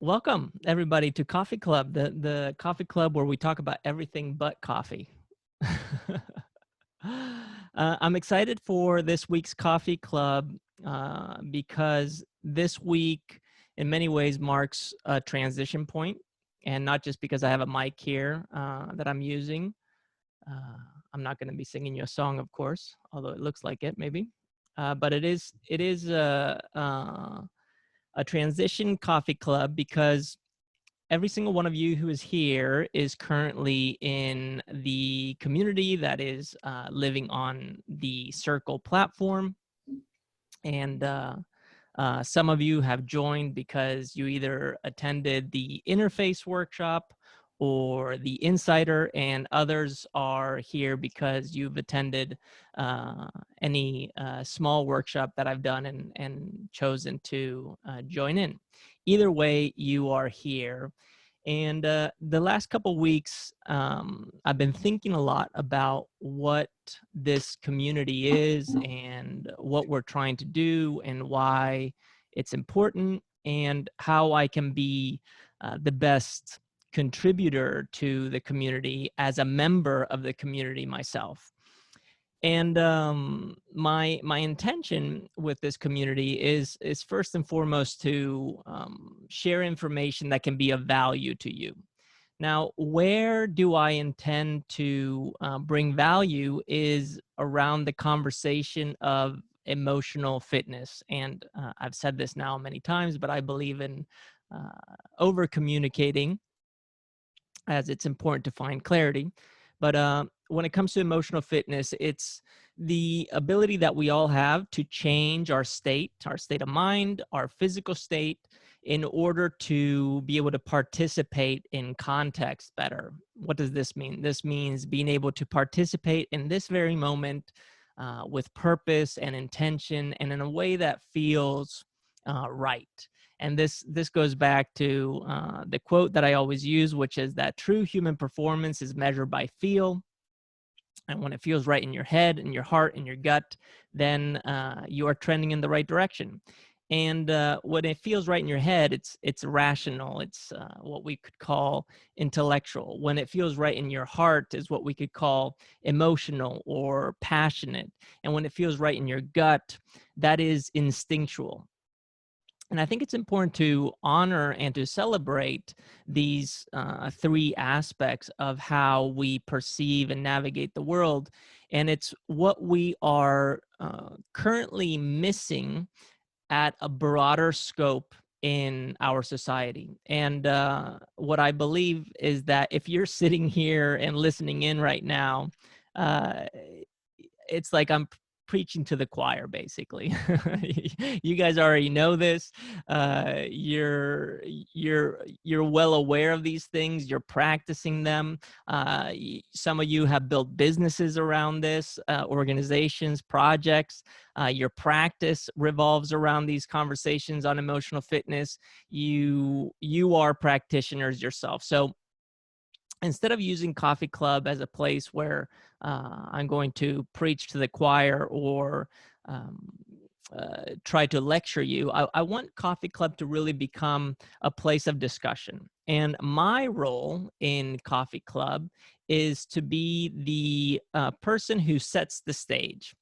Welcome everybody to Coffee Club, the coffee club where we talk about everything but coffee. I'm excited for this week's Coffee Club because this week, in many ways, marks a transition point, and not just because I have a mic here that I'm using. Uh, I'm not going to be singing you a song, of course, although it looks like it, maybe. But it is a transition coffee club because every single one of you who is here is currently in the community that is living on the Circle platform. And some of you have joined because you either attended the interface workshop or the insider, and others are here because you've attended any small workshop that I've done and chosen to join in. Either way, you are here. And the last couple weeks, I've been thinking a lot about what this community is and what we're trying to do and why it's important and how I can be the best contributor to the community as a member of the community myself. And my intention with this community is first and foremost to share information that can be of value to you. Now, where do I intend to bring value is around the conversation of emotional fitness. And I've said this now many times, but I believe in over communicating, as it's important to find clarity. But when it comes to emotional fitness, it's the ability that we all have to change our state of mind, our physical state, in order to be able to participate in context better. What does this mean? This means being able to participate in this very moment with purpose and intention and in a way that feels right. And this goes back to the quote that I always use, which is that true human performance is measured by feel. And when it feels right in your head, in your heart, in your gut, then you are trending in the right direction. And when it feels right in your head, it's rational. It's what we could call intellectual. When it feels right in your heart is what we could call emotional or passionate. And when it feels right in your gut, that is instinctual. And I think it's important to honor and to celebrate these three aspects of how we perceive and navigate the world. And it's what we are currently missing at a broader scope in our society. And what I believe is that if you're sitting here and listening in right now, uh, it's like I'm preaching to the choir, basically. You guys already know this. You're well aware of these things. You're practicing them. Some of you have built businesses around this, organizations, projects. Your practice revolves around these conversations on emotional fitness. You are practitioners yourself. So instead of using Coffee Club as a place where I'm going to preach to the choir or try to lecture you, I want Coffee Club to really become a place of discussion. And my role in Coffee Club is to be the person who sets the stage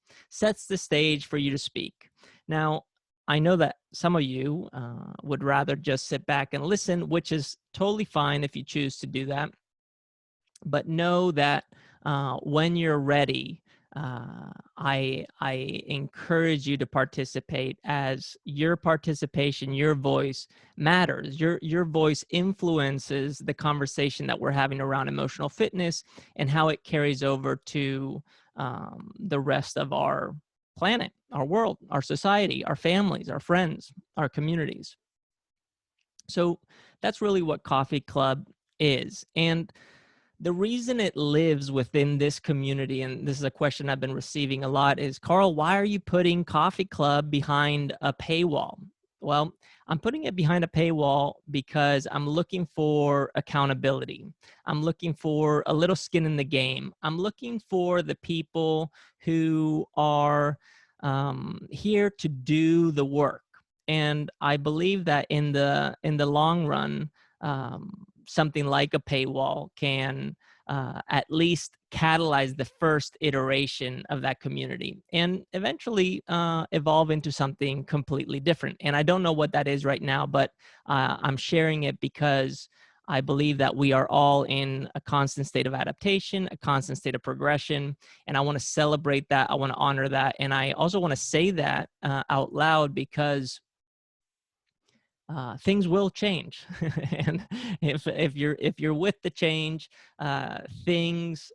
for you to speak. Now, I know that some of you would rather just sit back and listen, which is totally fine if you choose to do that. But know that when you're ready, I encourage you to participate, as your participation, your voice matters. Your voice influences the conversation that we're having around emotional fitness and how it carries over to the rest of our planet, our world, our society, our families, our friends, our communities. So that's really what Coffee Club is. And the reason it lives within this community, and this is a question I've been receiving a lot, is, Carl, why are you putting Coffee Club behind a paywall? Well, I'm putting it behind a paywall because I'm looking for accountability. I'm looking for a little skin in the game. I'm looking for the people who are here to do the work. And I believe that in the long run, something like a paywall can at least catalyze the first iteration of that community and eventually evolve into something completely different. And I don't know what that is right now, but I'm sharing it because I believe that we are all in a constant state of adaptation, a constant state of progression, and I want to celebrate that. I want to honor that, and I also want to say that out loud because things will change. And if you're with the change, things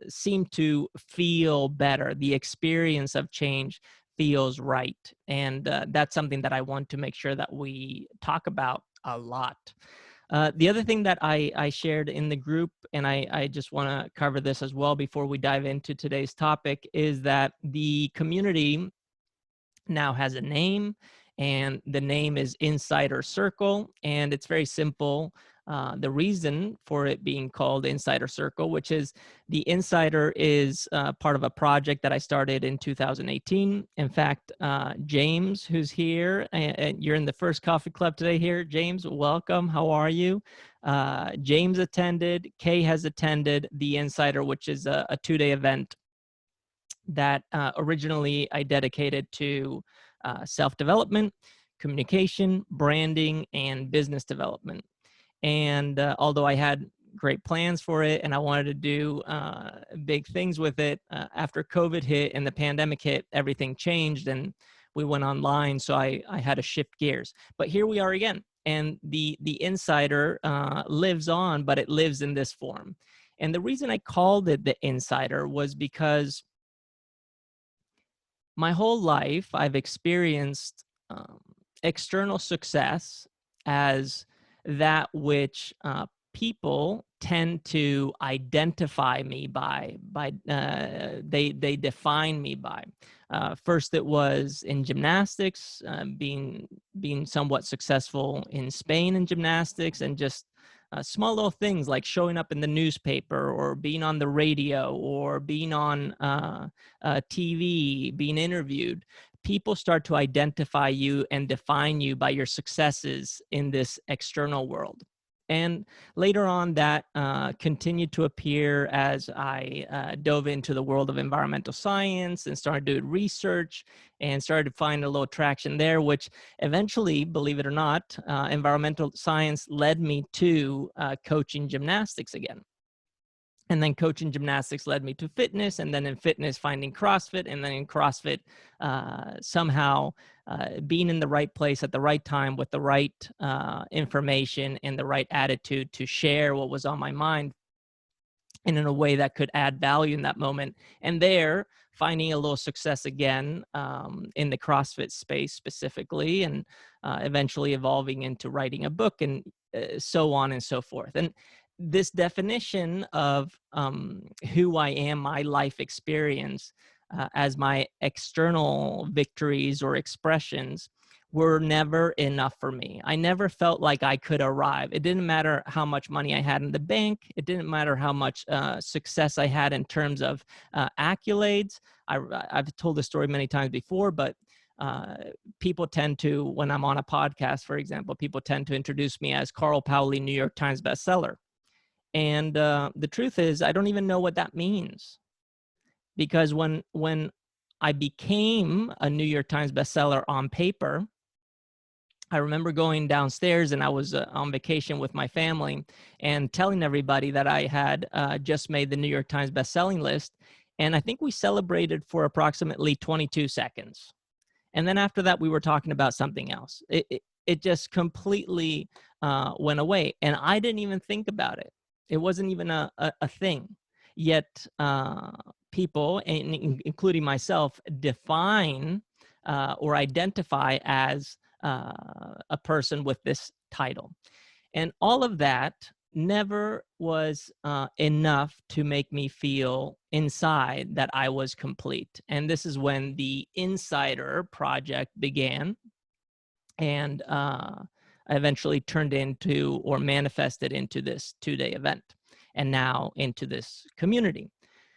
seem to feel better. The experience of change feels right, and that's something that I want to make sure that we talk about a lot. The other thing that I shared in the group, and I just want to cover this as well before we dive into today's topic, is that the community now has a name, and the name is Insider Circle, and it's very simple. The reason for it being called Insider Circle, which is the Insider is part of a project that I started in 2018. In fact, James, who's here, and you're in the first coffee club today here. James, welcome. How are you? James attended, Kay has attended the Insider, which is a 2-day event that originally I dedicated to self-development, communication, branding, and business development. And although I had great plans for it and I wanted to do big things with it, after COVID hit and the pandemic hit, everything changed and we went online. So I had to shift gears. But here we are again. And the Insider lives on, but it lives in this form. And the reason I called it the Insider was because my whole life, I've experienced external success as that which people tend to identify me by. They define me by. First, it was in gymnastics, being somewhat successful in Spain in gymnastics, and just small little things like showing up in the newspaper or being on the radio or being on TV, being interviewed. People start to identify you and define you by your successes in this external world. And later on, that continued to appear as I dove into the world of environmental science and started doing research and started to find a little traction there, which eventually, believe it or not, environmental science led me to coaching gymnastics again. And then coaching gymnastics led me to fitness, and then in fitness, finding CrossFit, and then in CrossFit, somehow being in the right place at the right time with the right information and the right attitude to share what was on my mind and in a way that could add value in that moment. And there, finding a little success again in the CrossFit space specifically, and eventually evolving into writing a book and so on and so forth. And this definition of who I am, my life experience as my external victories or expressions were never enough for me. I never felt like I could arrive. It didn't matter how much money I had in the bank. It didn't matter how much success I had in terms of accolades. I've told this story many times before, but people tend to, when I'm on a podcast, for example, people tend to introduce me as Carl Paoli, New York Times bestseller. And the truth is, I don't even know what that means. Because when I became a New York Times bestseller on paper, I remember going downstairs and I was on vacation with my family and telling everybody that I had just made the New York Times bestselling list. And I think we celebrated for approximately 22 seconds. And then after that, we were talking about something else. It just completely went away. And I didn't even think about it. It wasn't even a thing. Yet people, including myself, define or identify as a person with this title. And all of that never was enough to make me feel inside that I was complete. And this is when the Insider project began, and eventually turned into or manifested into this 2-day event, and now into this community.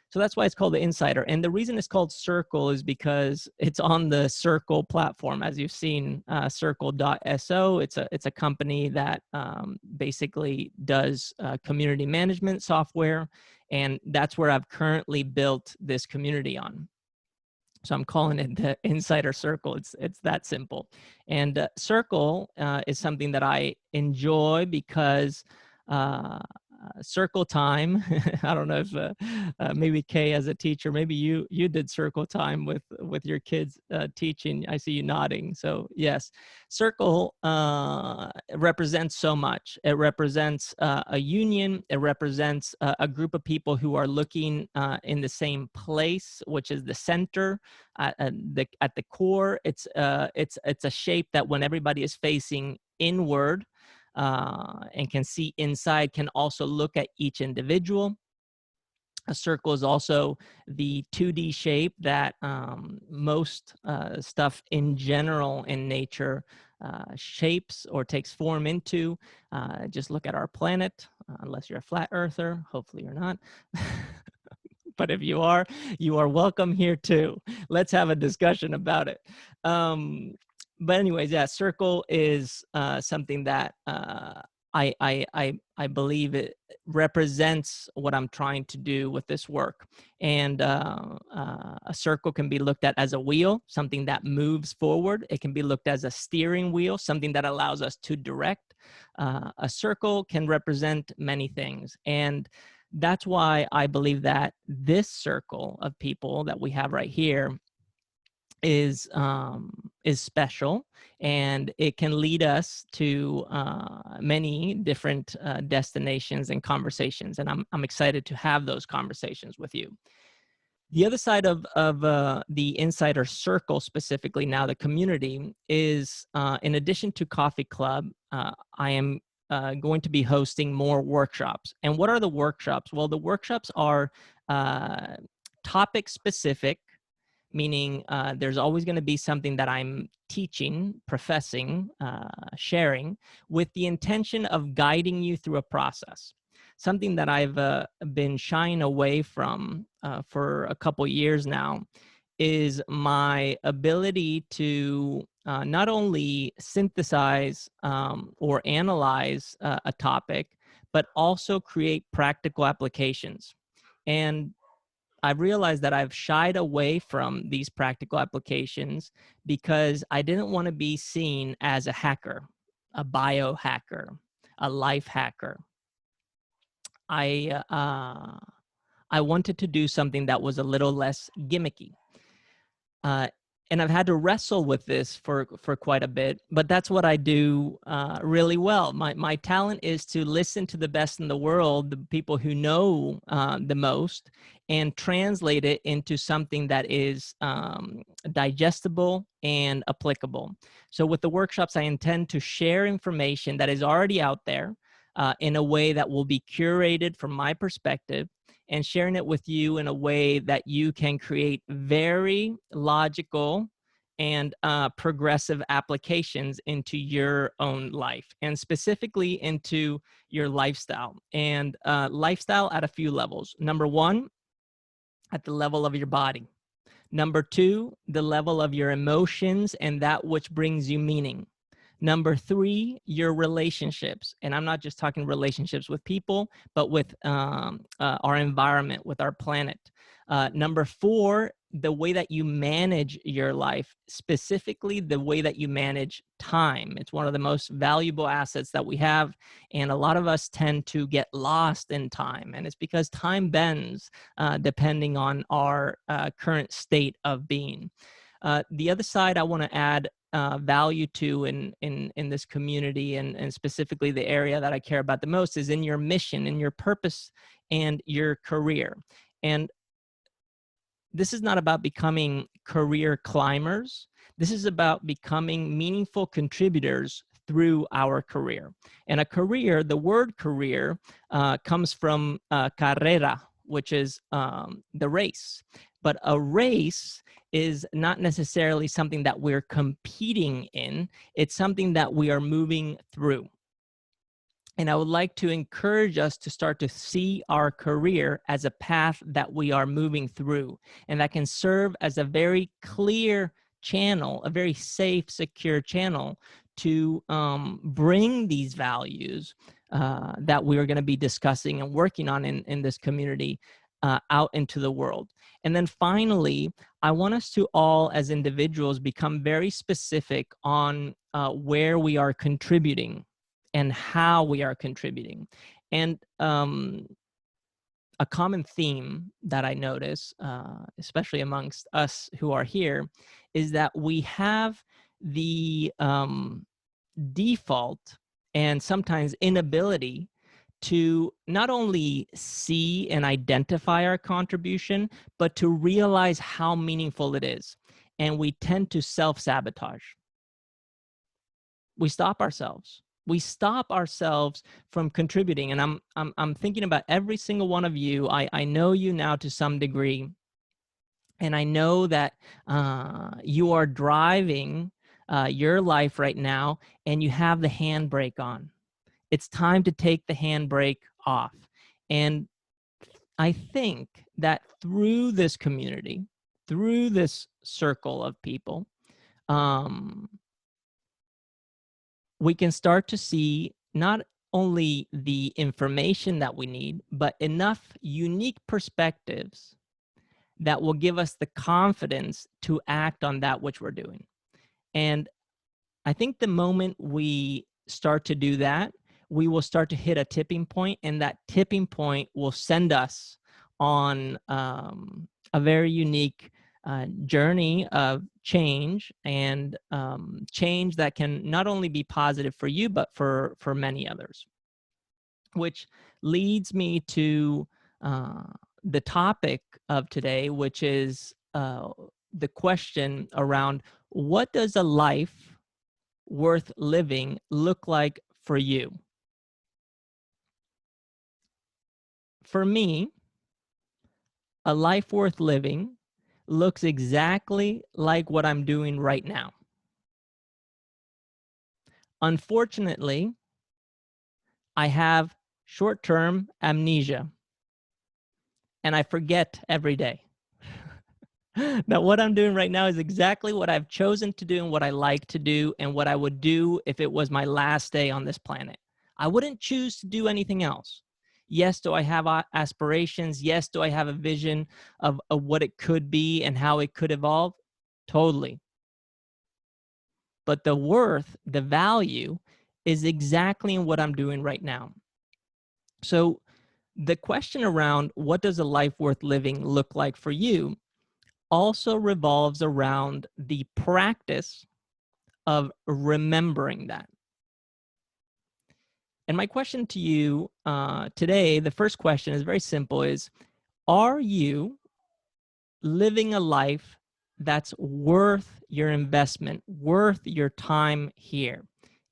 So that's why it's called the Insider. And the reason it's called Circle is because it's on the Circle platform. As you've seen, circle.so, it's a company that basically does community management software. And that's where I've currently built this community on. So I'm calling it the Insider Circle. It's that simple. And Circle is something that I enjoy because circle time. I don't know if maybe Kay as a teacher, maybe you did circle time with your kids teaching. I see you nodding. So yes, circle represents so much. It represents a union. It represents a group of people who are looking in the same place, which is the center. At the core, it's a shape that when everybody is facing inward and can see inside, can also look at each individual. A circle is also the 2D shape that most stuff in general in nature shapes or takes form into. Just look at our planet, unless you're a flat earther. Hopefully you're not. But if you are welcome here too. Let's have a discussion about it. But anyways, yeah, circle is something that I believe it represents what I'm trying to do with this work. And a circle can be looked at as a wheel, something that moves forward. It can be looked as a steering wheel, something that allows us to direct. A circle can represent many things. And that's why I believe that this circle of people that we have right here is special, and it can lead us to many different destinations and conversations. And I'm excited to have those conversations with you. The other side of the Insider Circle, specifically now the community, is in addition to Coffee Club, I am going to be hosting more workshops. And what are the workshops? Well, the workshops are topic specific, meaning there's always going to be something that I'm teaching, professing, sharing, with the intention of guiding you through a process. Something that I've been shying away from for a couple years now is my ability to not only synthesize or analyze a topic, but also create practical applications. And I've realized that I've shied away from these practical applications because I didn't want to be seen as a hacker, a biohacker, a life hacker. I wanted to do something that was a little less gimmicky. And I've had to wrestle with this for quite a bit, but that's what I do really well. My talent is to listen to the best in the world, the people who know the most, and translate it into something that is digestible and applicable. So with the workshops, I intend to share information that is already out there in a way that will be curated from my perspective, and sharing it with you in a way that you can create very logical and progressive applications into your own life, and specifically into your lifestyle. And lifestyle at a few levels. Number one, at the level of your body. Number two, the level of your emotions and that which brings you meaning. Number three, your relationships. And I'm not just talking relationships with people, but with our environment, with our planet. Number four, the way that you manage your life, specifically the way that you manage time. It's one of the most valuable assets that we have. And a lot of us tend to get lost in time. And it's because time bends depending on our current state of being. The other side I want to add value to in this community, and specifically the area that I care about the most, is in your mission, in your purpose, and your career. And this is not about becoming career climbers. This is about becoming meaningful contributors through our career. And a career, the word career, comes from carrera, which is the race. But a race is not necessarily something that we're competing in. It's something that we are moving through. And I would like to encourage us to start to see our career as a path that we are moving through, and that can serve as a very clear channel, a very safe, secure channel to bring these values that we are going to be discussing and working on in this community out into the world. And then finally, I want us to all as individuals become very specific on where we are contributing and how we are contributing. And a common theme that I notice, especially amongst us who are here, is that we have the default and sometimes inability to not only see and identify our contribution, but to realize how meaningful it is. And we tend to self-sabotage. We stop ourselves. We stop ourselves from contributing. And I'm thinking about every single one of you. I know you now to some degree, and I know that you are driving your life right now, and you have the handbrake on. It's time to take the handbrake off. And I think that through this community, through this circle of people, we can start to see not only the information that we need, but enough unique perspectives that will give us the confidence to act on that which we're doing. And I think the moment we start to do that, we will start to hit a tipping point, and that tipping point will send us on a very unique journey of change, and change that can not only be positive for you, but for many others. Which leads me to the topic of today, which is the question around, what does a life worth living look like for you? For me, a life worth living looks exactly like what I'm doing right now. Unfortunately, I have short-term amnesia, and I forget every day that what I'm doing right now is exactly what I've chosen to do and what I like to do and what I would do if it was my last day on this planet. I wouldn't choose to do anything else. Yes, do I have aspirations? Yes, do I have a vision of what it could be and how it could evolve? Totally. But the worth, the value, is exactly in what I'm doing right now. So the question around what does a life worth living look like for you also revolves around the practice of remembering that. And my question to you today, the first question is very simple, is, are you living a life that's worth your investment, worth your time here?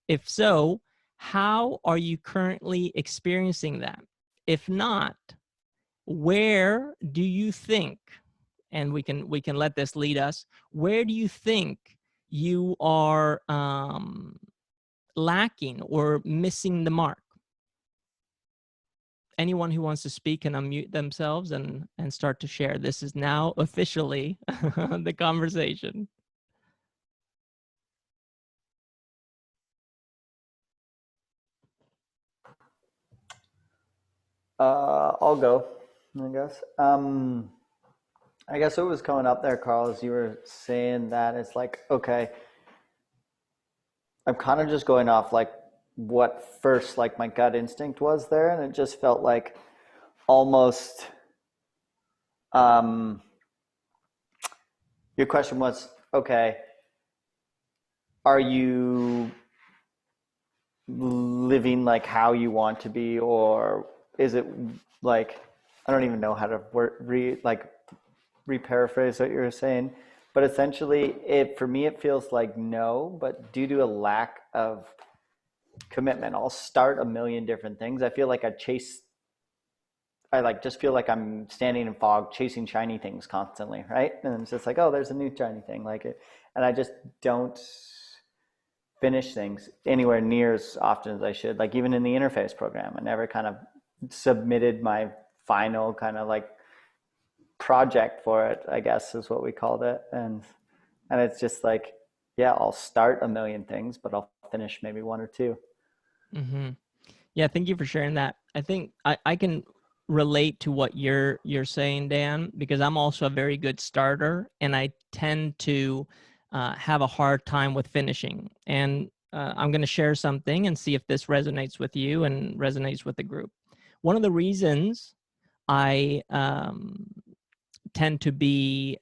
If so, how are you currently experiencing that? If not, where do you think, and we can let this lead us, where do you think you are lacking or missing the mark? Anyone who wants to speak can unmute themselves and start to share. This is now officially the conversation. I'll go, I guess. I guess what was coming up there, Carl, is you were saying that it's like, okay, I'm kind of just going off like what first like my gut instinct was there, and it just felt like almost um your question was, okay, are you living like how you want to be, or is it like, I don't even know how to re-paraphrase what you were saying, but essentially for me it feels like no, but due to a lack of commitment. I'll start a million different things. I feel like I like just feel like I'm standing in fog chasing shiny things constantly, right? And it's just like, oh, there's a new shiny thing, like it, and I just don't finish things anywhere near as often as I should. Like even in the interface program, I never kind of submitted my final kind of like project for it, I guess is what we called it. And it's just like, yeah, I'll start a million things, but I'll finish maybe one or two. Mm-hmm. Yeah, thank you for sharing that. I think I can relate to what you're saying, Dan, because I'm also a very good starter, and I tend to have a hard time with finishing. And I'm going to share something and see if this resonates with you and resonates with the group. One of the reasons I tend to be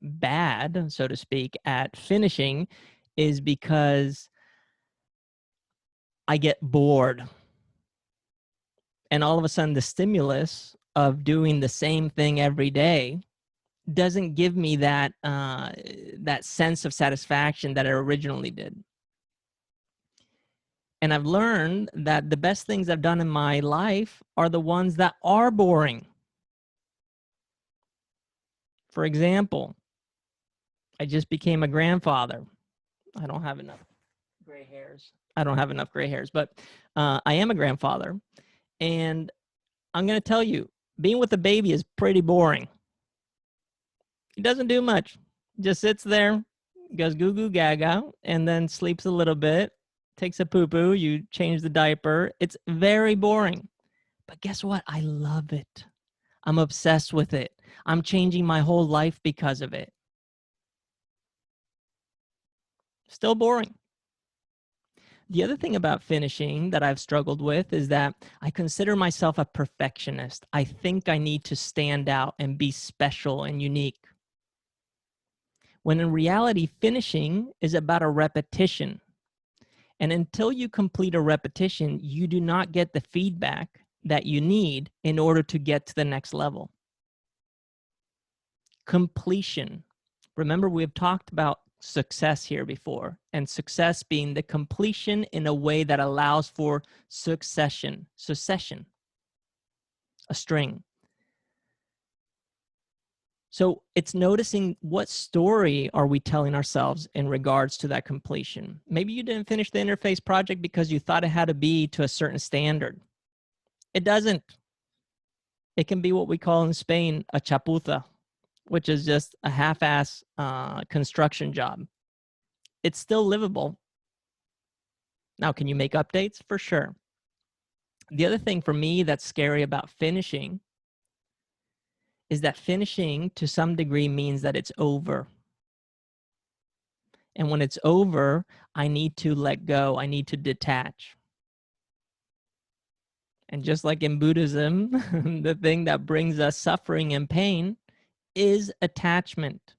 bad, so to speak, at finishing is because I get bored. And all of a sudden, the stimulus of doing the same thing every day doesn't give me that that sense of satisfaction that it originally did. And I've learned that the best things I've done in my life are the ones that are boring. For example, I just became a grandfather. I don't have enough gray hairs. But I am a grandfather. And I'm going to tell you, being with a baby is pretty boring. He doesn't do much. Just sits there, goes goo goo gaga, and then sleeps a little bit, takes a poo poo, you change the diaper. It's very boring. But guess what? I love it. I'm obsessed with it. I'm changing my whole life because of it. Still boring. The other thing about finishing that I've struggled with is that I consider myself a perfectionist. I think I need to stand out and be special and unique. When in reality, finishing is about a repetition. And until you complete a repetition, you do not get the feedback that you need in order to get to the next level. Completion. Remember, we've talked about success here before, and success being the completion in a way that allows for succession, a string. So it's noticing what story are we telling ourselves in regards to that completion. Maybe you didn't finish the interface project because you thought it had to be to a certain standard. It doesn't. It can be what we call in Spain a chapuza, which is just a half-ass construction job. It's still livable. Now, can you make updates? For sure. The other thing for me that's scary about finishing is that finishing to some degree means that it's over. And when it's over, I need to let go. I need to detach. And just like in Buddhism, the thing that brings us suffering and pain is attachment.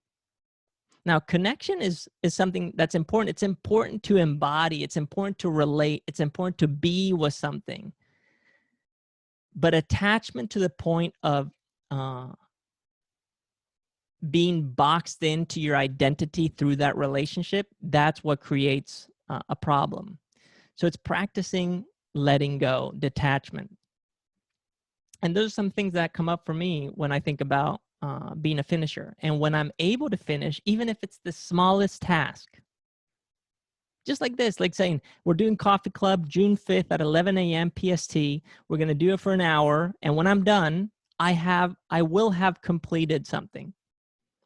Now, connection is something that's important. It's important to embody. It's important to relate. It's important to be with something. But attachment to the point of being boxed into your identity through that relationship, that's what creates a problem. So it's practicing letting go, detachment. And those are some things that come up for me when I think about being a finisher. And when I'm able to finish, even if it's the smallest task, just like this, like saying, we're doing Coffee Club June 5th at 11 a.m. PST. We're going to do it for an hour. And when I'm done, I will have completed something.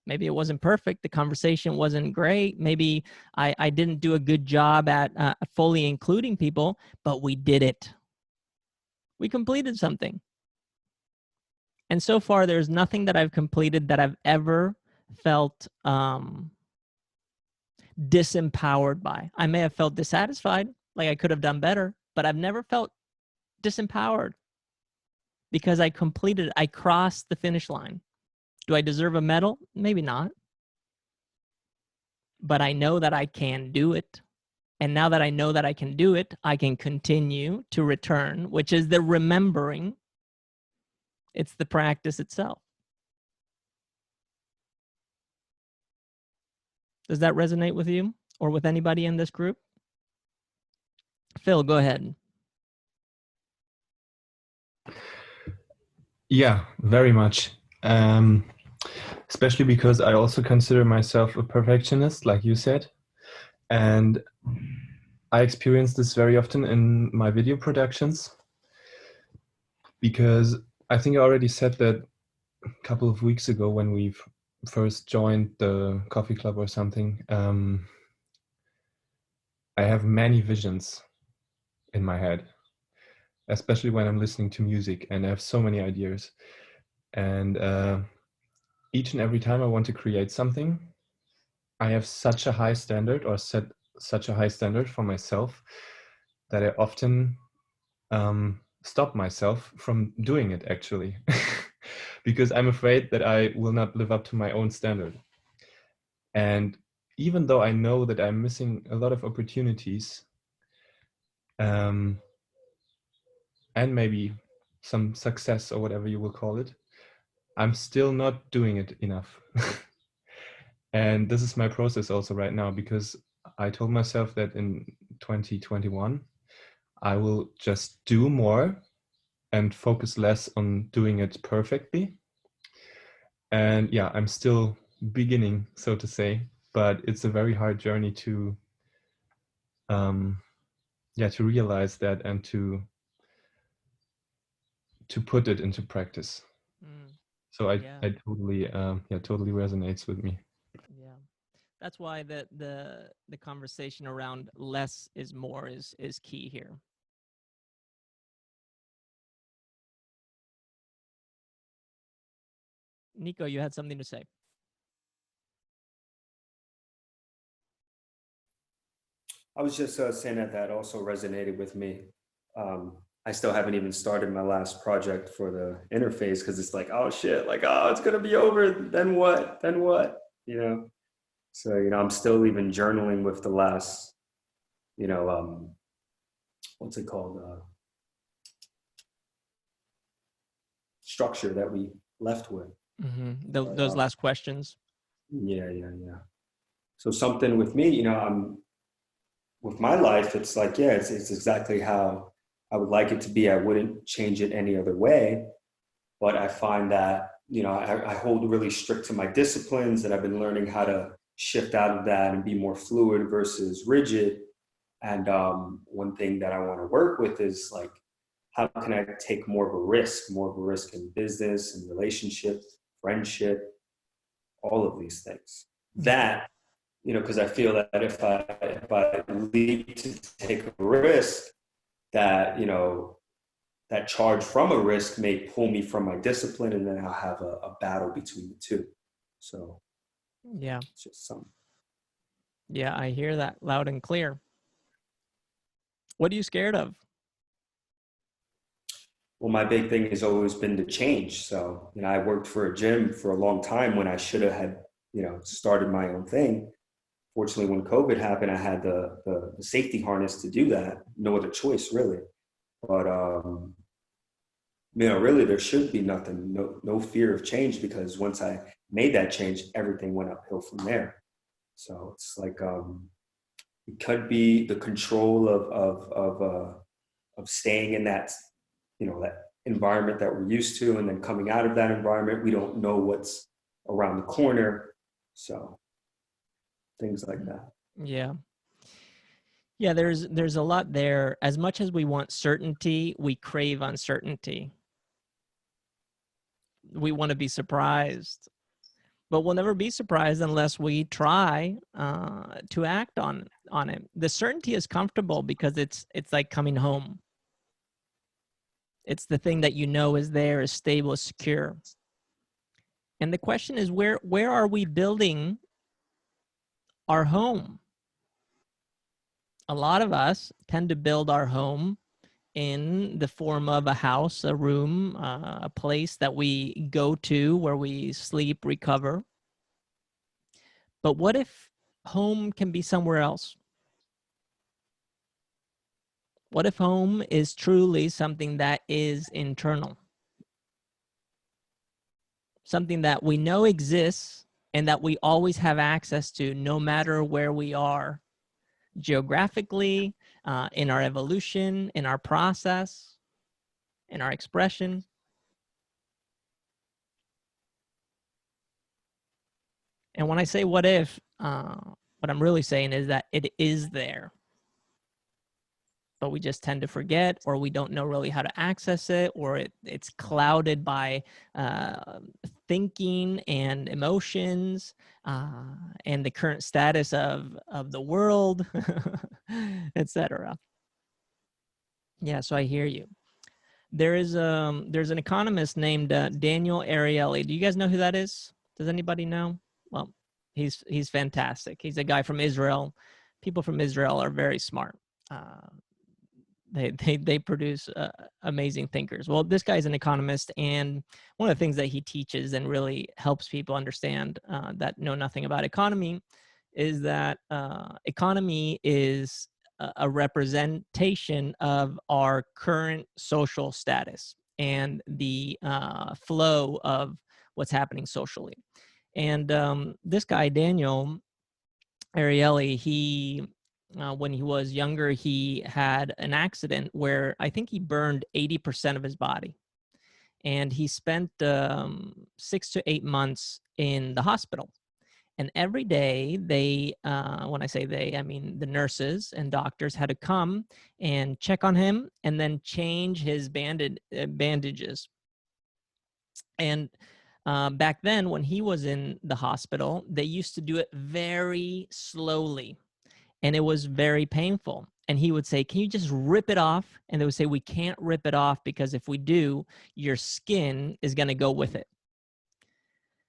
Maybe it wasn't perfect. The conversation wasn't great. Maybe I didn't do a good job at fully including people, but we did it. We completed something. And so far, there's nothing that I've completed that I've ever felt disempowered by. I may have felt dissatisfied, like I could have done better, but I've never felt disempowered because I completed it. I crossed the finish line. Do I deserve a medal? Maybe not. But I know that I can do it. And now that I know that I can do it, I can continue to return, which is the remembering. It's the practice itself. Does that resonate with you or with anybody in this group? Phill, go ahead. Yeah, very much. Especially because I also consider myself a perfectionist, like you said. And I experience this very often in my video productions, because I think I already said that a couple of weeks ago when we first joined the coffee club or something. I have many visions in my head, especially when I'm listening to music, and I have so many ideas. And each and every time I want to create something, I have such a high standard, or set such a high standard for myself, that I often stop myself from doing it, actually, because I'm afraid that I will not live up to my own standard. And even though I know that I'm missing a lot of opportunities, and maybe some success, or whatever you will call it, I'm still not doing it enough. And this is my process also right now, because I told myself that in 2021, I will just do more and focus less on doing it perfectly. And yeah, I'm still beginning, so to say, but it's a very hard journey to to realize that, and to put it into practice. So Yeah. I totally totally resonates with me. Yeah. That's why the conversation around less is more is key here. Nico, you had something to say. I was just saying that also resonated with me. I still haven't even started my last project for the interface, because it's like, oh shit, like, oh, it's gonna be over. Then what? Then what? You know. So I'm still even journaling with the last, what's it called? Structure that we left with. Those last questions. Yeah. So something with me, I'm with my life. It's like, yeah, it's exactly how I would like it to be. I wouldn't change it any other way. But I find that, I hold really strict to my disciplines, and I've been learning how to shift out of that and be more fluid versus rigid. And one thing that I want to work with is like, how can I take more of a risk in business and relationships, friendship, all of these things. That, because I feel that if I lead to take a risk, that, that charge from a risk may pull me from my discipline, and then I'll have a battle between the two. So yeah, it's just something. Yeah, I hear that loud and clear. What are you scared of? Well, my big thing has always been to change. So, I worked for a gym for a long time when I should have had, started my own thing. Fortunately, when COVID happened, I had the safety harness to do that. No other choice, really. But, really, there should be no fear of change, because once I made that change, everything went uphill from there. So it's like, it could be the control of staying in that, that environment that we're used to, and then coming out of that environment, we don't know what's around the corner. So things like that. Yeah. Yeah, there's a lot there. As much as we want certainty, we crave uncertainty. We want to be surprised, but we'll never be surprised unless we try to act on it. The certainty is comfortable because it's like coming home. It's the thing that you know is there, is stable, is secure. And the question is, where are we building our home? A lot of us tend to build our home in the form of a house, a room, a place that we go to where we sleep, recover. But what if home can be somewhere else? What if home is truly something that is internal? Something that we know exists and that we always have access to, no matter where we are geographically, in our evolution, in our process, in our expression. And when I say what if, what I'm really saying is that it is there. but we just tend to forget, or we don't know really how to access it, or it's clouded by thinking and emotions and the current status of the world, etc. Yeah, so I hear you. There's an economist named Daniel Ariely. Do you guys know who that is? Does anybody know? Well, he's fantastic. He's a guy from Israel. People from Israel are very smart. They produce amazing thinkers. Well, this guy's an economist, and one of the things that he teaches and really helps people understand that know nothing about economy is that economy is a representation of our current social status and the flow of what's happening socially. And this guy, Daniel Ariely, he when he was younger, he had an accident where I think he burned 80% of his body. And he spent 6 to 8 months in the hospital. And every day they, when I say they, I mean the nurses and doctors had to come and check on him and then change his bandages. And back then, when he was in the hospital, they used to do it very slowly. And it was very painful. And he would say, can you just rip it off? And they would say, we can't rip it off because if we do, your skin is going to go with it.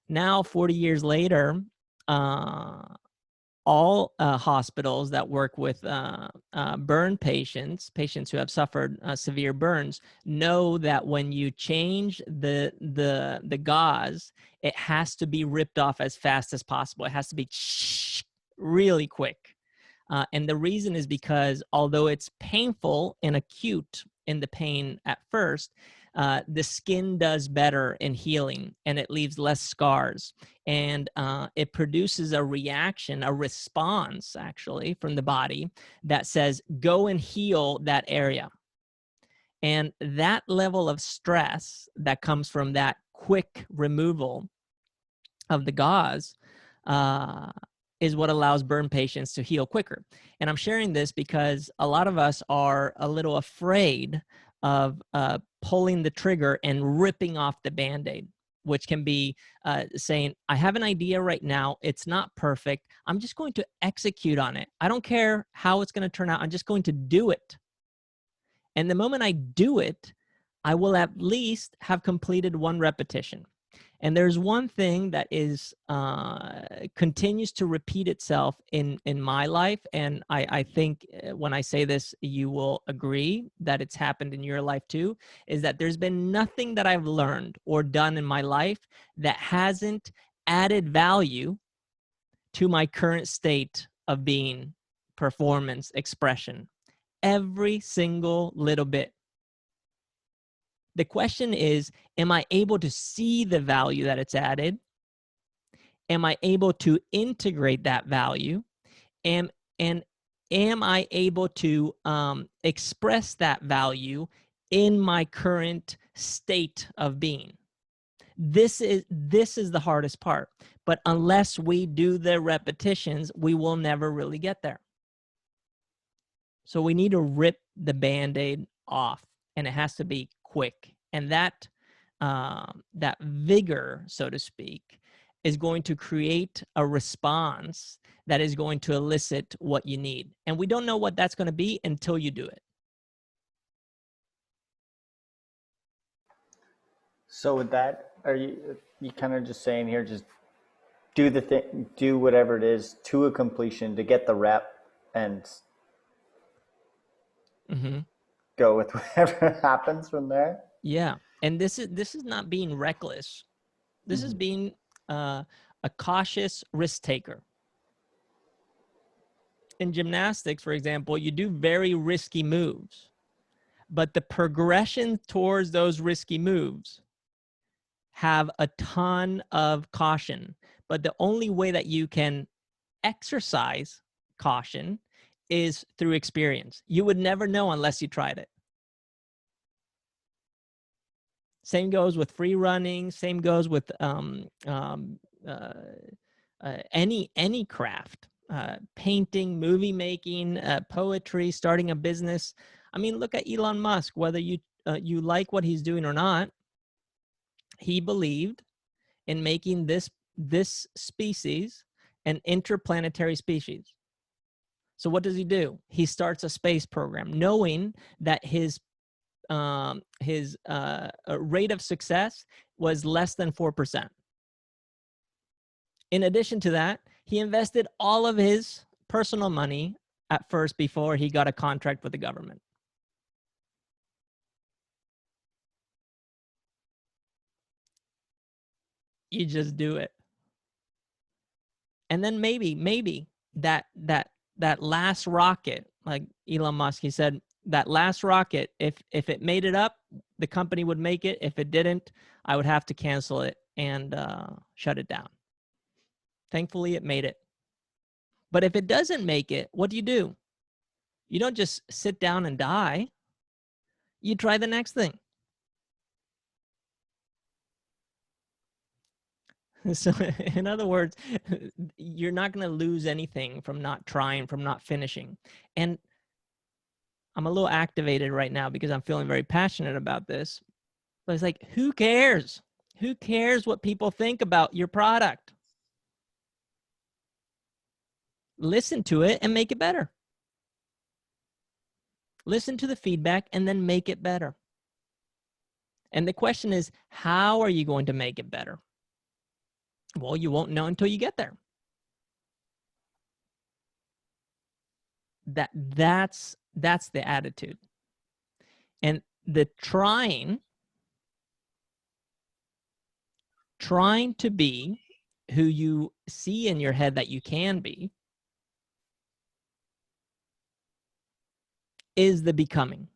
Now, 40 years later, all hospitals that work with burn patients who have suffered severe burns, know that when you change the gauze, it has to be ripped off as fast as possible. It has to be really quick. And the reason is because although it's painful and acute in the pain at first, the skin does better in healing, and it leaves less scars. And it produces a reaction, a response actually from the body that says, go and heal that area. And that level of stress that comes from that quick removal of the gauze is what allows burn patients to heal quicker. And I'm sharing this because a lot of us are a little afraid of pulling the trigger and ripping off the Band-Aid, which can be saying, I have an idea right now. It's not perfect. I'm just going to execute on it. I don't care how it's going to turn out. I'm just going to do it. And the moment I do it, I will at least have completed one repetition. And there's one thing that is continues to repeat itself in my life, and I think when I say this, you will agree that it's happened in your life too, is that there's been nothing that I've learned or done in my life that hasn't added value to my current state of being, performance, expression. Every single little bit. The question is, am I able to see the value that it's added? Am I able to integrate that value? And am I able to express that value in my current state of being? This is the hardest part. But unless we do the repetitions, we will never really get there. So we need to rip the Band-Aid off, and it has to be quick. And that vigor, so to speak, is going to create a response that is going to elicit what you need. And we don't know what that's going to be until you do it. So with that, are you kind of just saying here, just do the thing, do whatever it is to a completion to get the rep and go with whatever happens from there? Yeah. And this is not being reckless. This is being a cautious risk taker. In gymnastics, for example, you do very risky moves, but the progression towards those risky moves have a ton of caution. But the only way that you can exercise caution is through experience. You would never know unless you tried it. Same goes with free running. Same goes with any craft, painting, movie making, poetry, starting a business. I mean, look at Elon Musk. Whether you like what he's doing or not, he believed in making this species an interplanetary species. So what does he do? He starts a space program, knowing that his rate of success was less than 4%. In addition to that, he invested all of his personal money at first before he got a contract with the government. You just do it. And then maybe that last rocket, like Elon Musk, he said, that last rocket, if it made it up, the company would make it. If it didn't, I would have to cancel it and shut it down. Thankfully, it made it. But if it doesn't make it, what do? You don't just sit down and die. You try the next thing. So in other words, you're not going to lose anything from not trying, from not finishing. And I'm a little activated right now because I'm feeling very passionate about this. But it's like, who cares? Who cares what people think about your product? Listen to it and make it better. Listen to the feedback and then make it better. And the question is, how are you going to make it better? Well, you won't know until you get there. That's the attitude. And the trying to be who you see in your head that you can be is the becoming.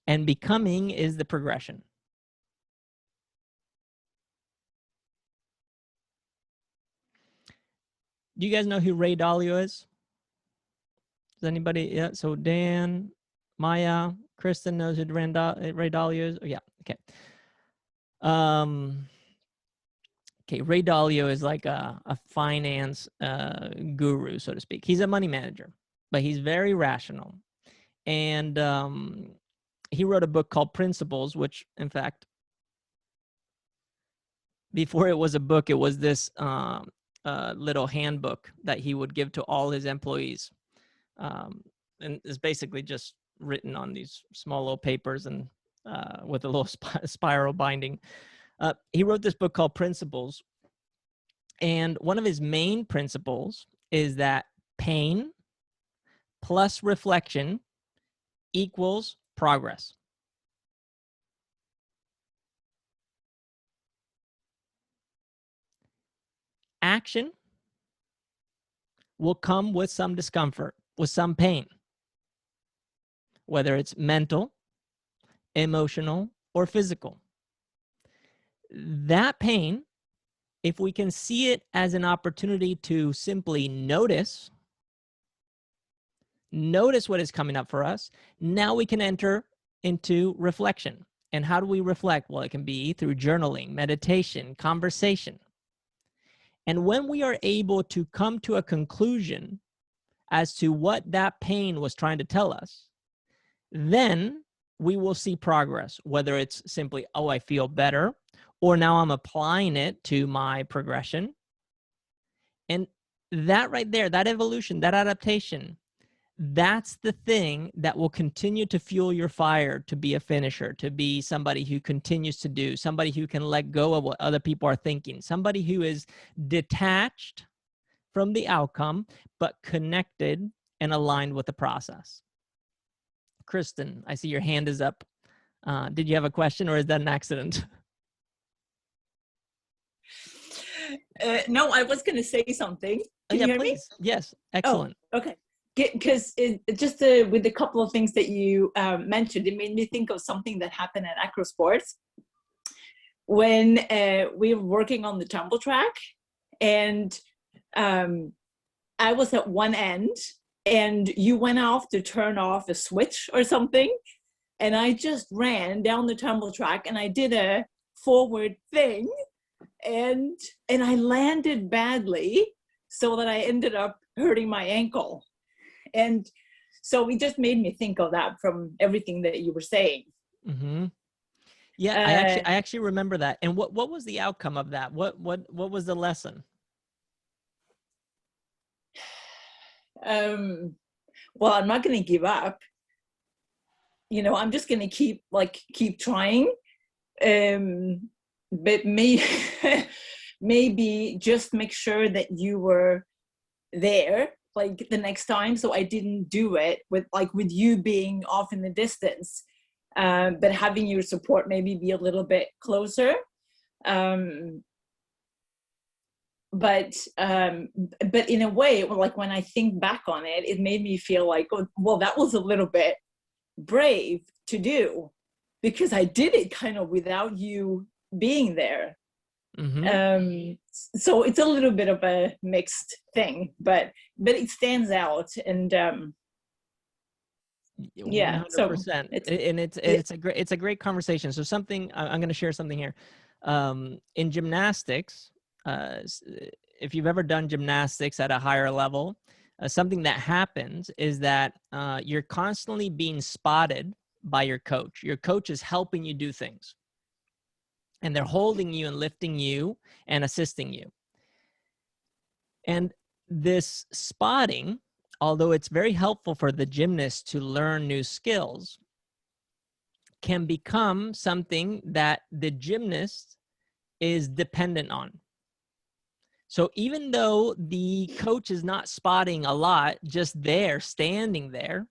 And becoming is the progression. Do you guys know who Ray Dalio is? Does anybody? Yeah. So Dan, Maja, Kristin knows who Ray Dalio is. Oh, yeah. Okay. Okay. Ray Dalio is like a finance guru, so to speak. He's a money manager, but he's very rational. And he wrote a book called Principles, which, in fact, before it was a book, it was this little handbook that he would give to all his employees. And it's basically just written on these small little papers and with a little spiral binding. He wrote this book called Principles. And one of his main principles is that pain plus reflection equals progress. Action will come with some discomfort, with some pain, whether it's mental, emotional, or physical. That pain, if we can see it as an opportunity to simply notice what is coming up for us, now we can enter into reflection. And how do we reflect? Well, it can be through journaling, meditation, conversation. And when we are able to come to a conclusion as to what that pain was trying to tell us, then we will see progress, whether it's simply, oh, I feel better, or now I'm applying it to my progression. And that right there, that evolution, that adaptation, that's the thing that will continue to fuel your fire to be a finisher, to be somebody who continues to do, somebody who can let go of what other people are thinking, somebody who is detached from the outcome, but connected and aligned with the process. Kristin, I see your hand is up. Did you have a question or is that an accident? No, I was going to say something. Can you hear please. Me? Yes, excellent. Oh, okay. Because just with a couple of things that you mentioned, it made me think of something that happened at Acro Sports when we were working on the tumble track, and I was at one end, and you went off to turn off a switch or something, and I just ran down the tumble track, and I did a forward thing, and I landed badly. so that I ended up hurting my ankle. And so it just made me think of that from everything that you were saying. Mm-hmm. Yeah, I actually remember that. And what was the outcome of that? What was the lesson? Well, I'm not going to give up. You know, I'm just going to keep trying. But maybe just make sure that you were there, like the next time, so I didn't do it with you being off in the distance, but having your support maybe be a little bit closer. But in a way, like when I think back on it, it made me feel like, oh, well, that was a little bit brave to do, because I did it kind of without you being there. Mm-hmm. So it's a little bit of a mixed thing, but it stands out. And yeah, 100%. So it's a great conversation. So something I'm going to share something here. In gymnastics, if you've ever done gymnastics at a higher level, something that happens is that you're constantly being spotted by your coach. Your coach is helping you do things, and they're holding you and lifting you and assisting you. And this spotting, although it's very helpful for the gymnast to learn new skills, can become something that the gymnast is dependent on. So even though the coach is not spotting a lot, just there, standing there,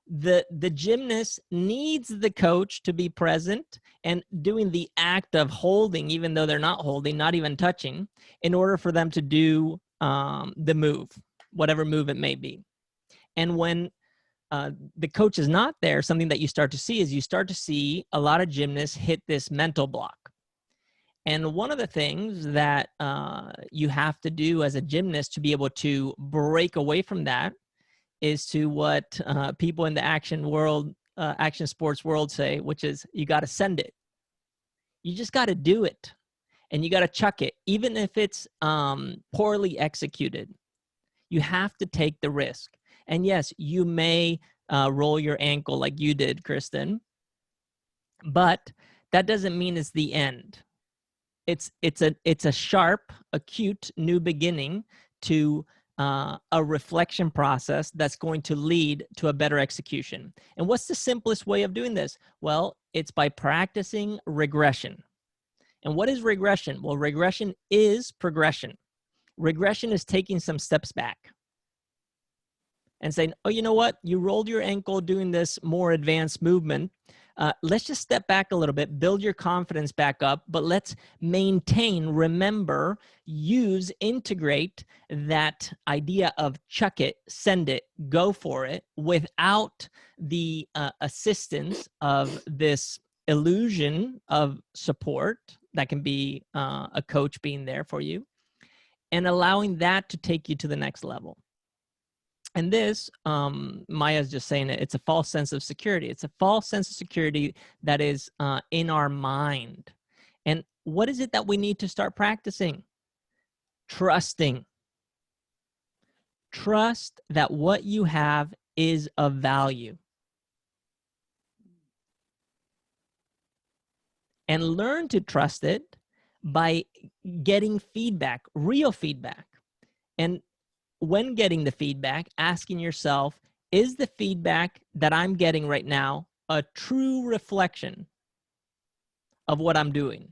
the gymnast needs the coach to be present and doing the act of holding, even though they're not holding, not even touching, in order for them to do the move, whatever move it may be. And when the coach is not there, something that you start to see is a lot of gymnasts hit this mental block. And one of the things that you have to do as a gymnast to be able to break away from that is to what people in the action sports world say, which is you got to send it. You just got to do it, and you got to chuck it, even if it's poorly executed. You have to take the risk. And yes, you may roll your ankle like you did, Kristin, but that doesn't mean it's the end. It's a sharp, acute new beginning to a reflection process that's going to lead to a better execution. And what's the simplest way of doing this? Well, it's by practicing regression. And what is regression? Well, regression is progression. Regression is taking some steps back and saying, oh, you know what? You rolled your ankle doing this more advanced movement. Let's just step back a little bit, build your confidence back up, but let's maintain, remember, use, integrate that idea of chuck it, send it, go for it without the assistance of this illusion of support that can be a coach being there for you, and allowing that to take you to the next level. And this, Maja's just saying it, it's a false sense of security. It's a false sense of security that is in our mind. And what is it that we need to start practicing? Trusting. Trust that what you have is of value. And learn to trust it by getting feedback, real feedback. And when getting the feedback, asking yourself, is the feedback that I'm getting right now a true reflection of what I'm doing?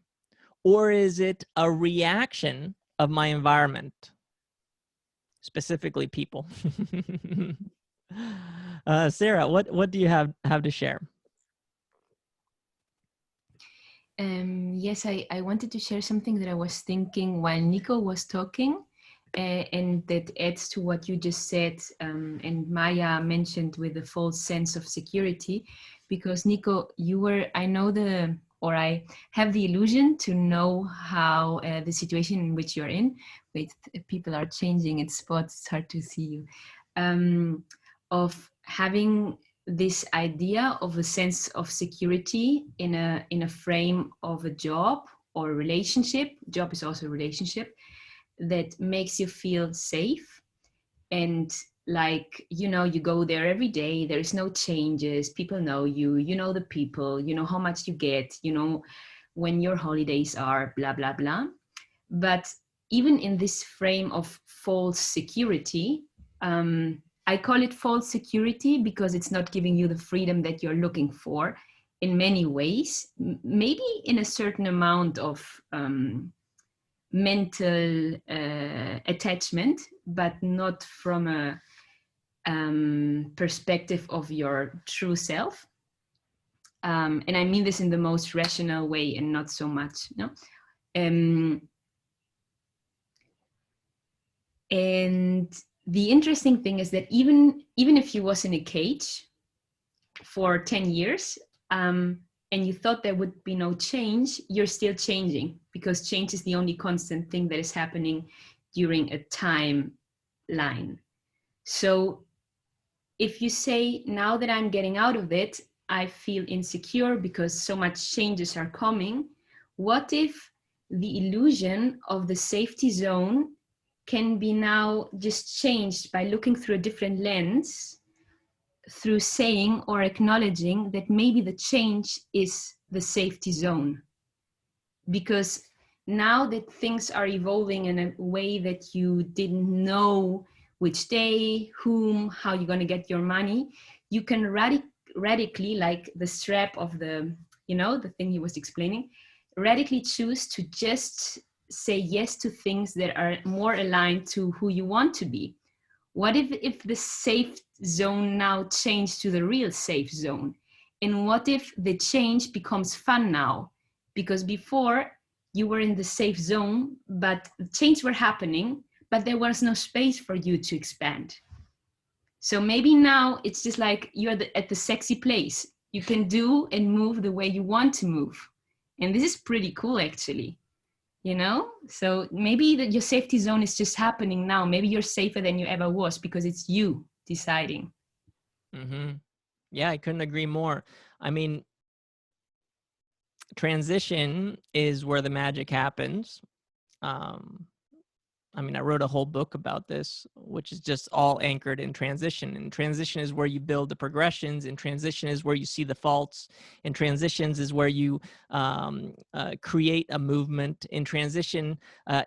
Or is it a reaction of my environment, specifically people? Srah, what do you have to share? Yes, I wanted to share something that I was thinking while Nico was talking. And that adds to what you just said, and Maja mentioned with the false sense of security, because Nico, I have the illusion to know how the situation in which you're in, wait, people are changing its spots, it's hard to see you, of having this idea of a sense of security in a frame of a job or a relationship. Job is also a relationship. that makes you feel safe, and like, you know, you go there every day, there is no changes, people know you, you know the people, you know how much you get, you know when your holidays are, blah blah blah. But even in this frame of false security, I call it false security because it's not giving you the freedom that you're looking for in many ways, maybe in a certain amount of mental attachment, but not from a perspective of your true self. And I mean this in the most rational way and not so much, no? And the interesting thing is that even if you was in a cage for 10 years, and you thought there would be no change, you're still changing, because change is the only constant thing that is happening during a timeline. So if you say, now that I'm getting out of it, I feel insecure because so much changes are coming, what if the illusion of the safety zone can be now just changed by looking through a different lens, through saying or acknowledging that maybe the change is the safety zone? Because now that things are evolving in a way that you didn't know which day, whom, how you're going to get your money, you can radically, like the strap of the, you know, the thing he was explaining, radically choose to just say yes to things that are more aligned to who you want to be. What if the safe zone now changed to the real safe zone? And what if the change becomes fun now? Because before you were in the safe zone, but change were happening, but there was no space for you to expand. So maybe now it's just like you're at the sexy place. You can do and move the way you want to move. And this is pretty cool, actually. You know, so maybe that your safety zone is just happening now. Maybe you're safer than you ever was because it's you deciding. Mm-hmm. Yeah, I couldn't agree more. I mean, transition is where the magic happens. I mean, I wrote a whole book about this, which is just all anchored in transition. And transition is where you build the progressions, and transition is where you see the faults, and transitions is where you create a movement. In transition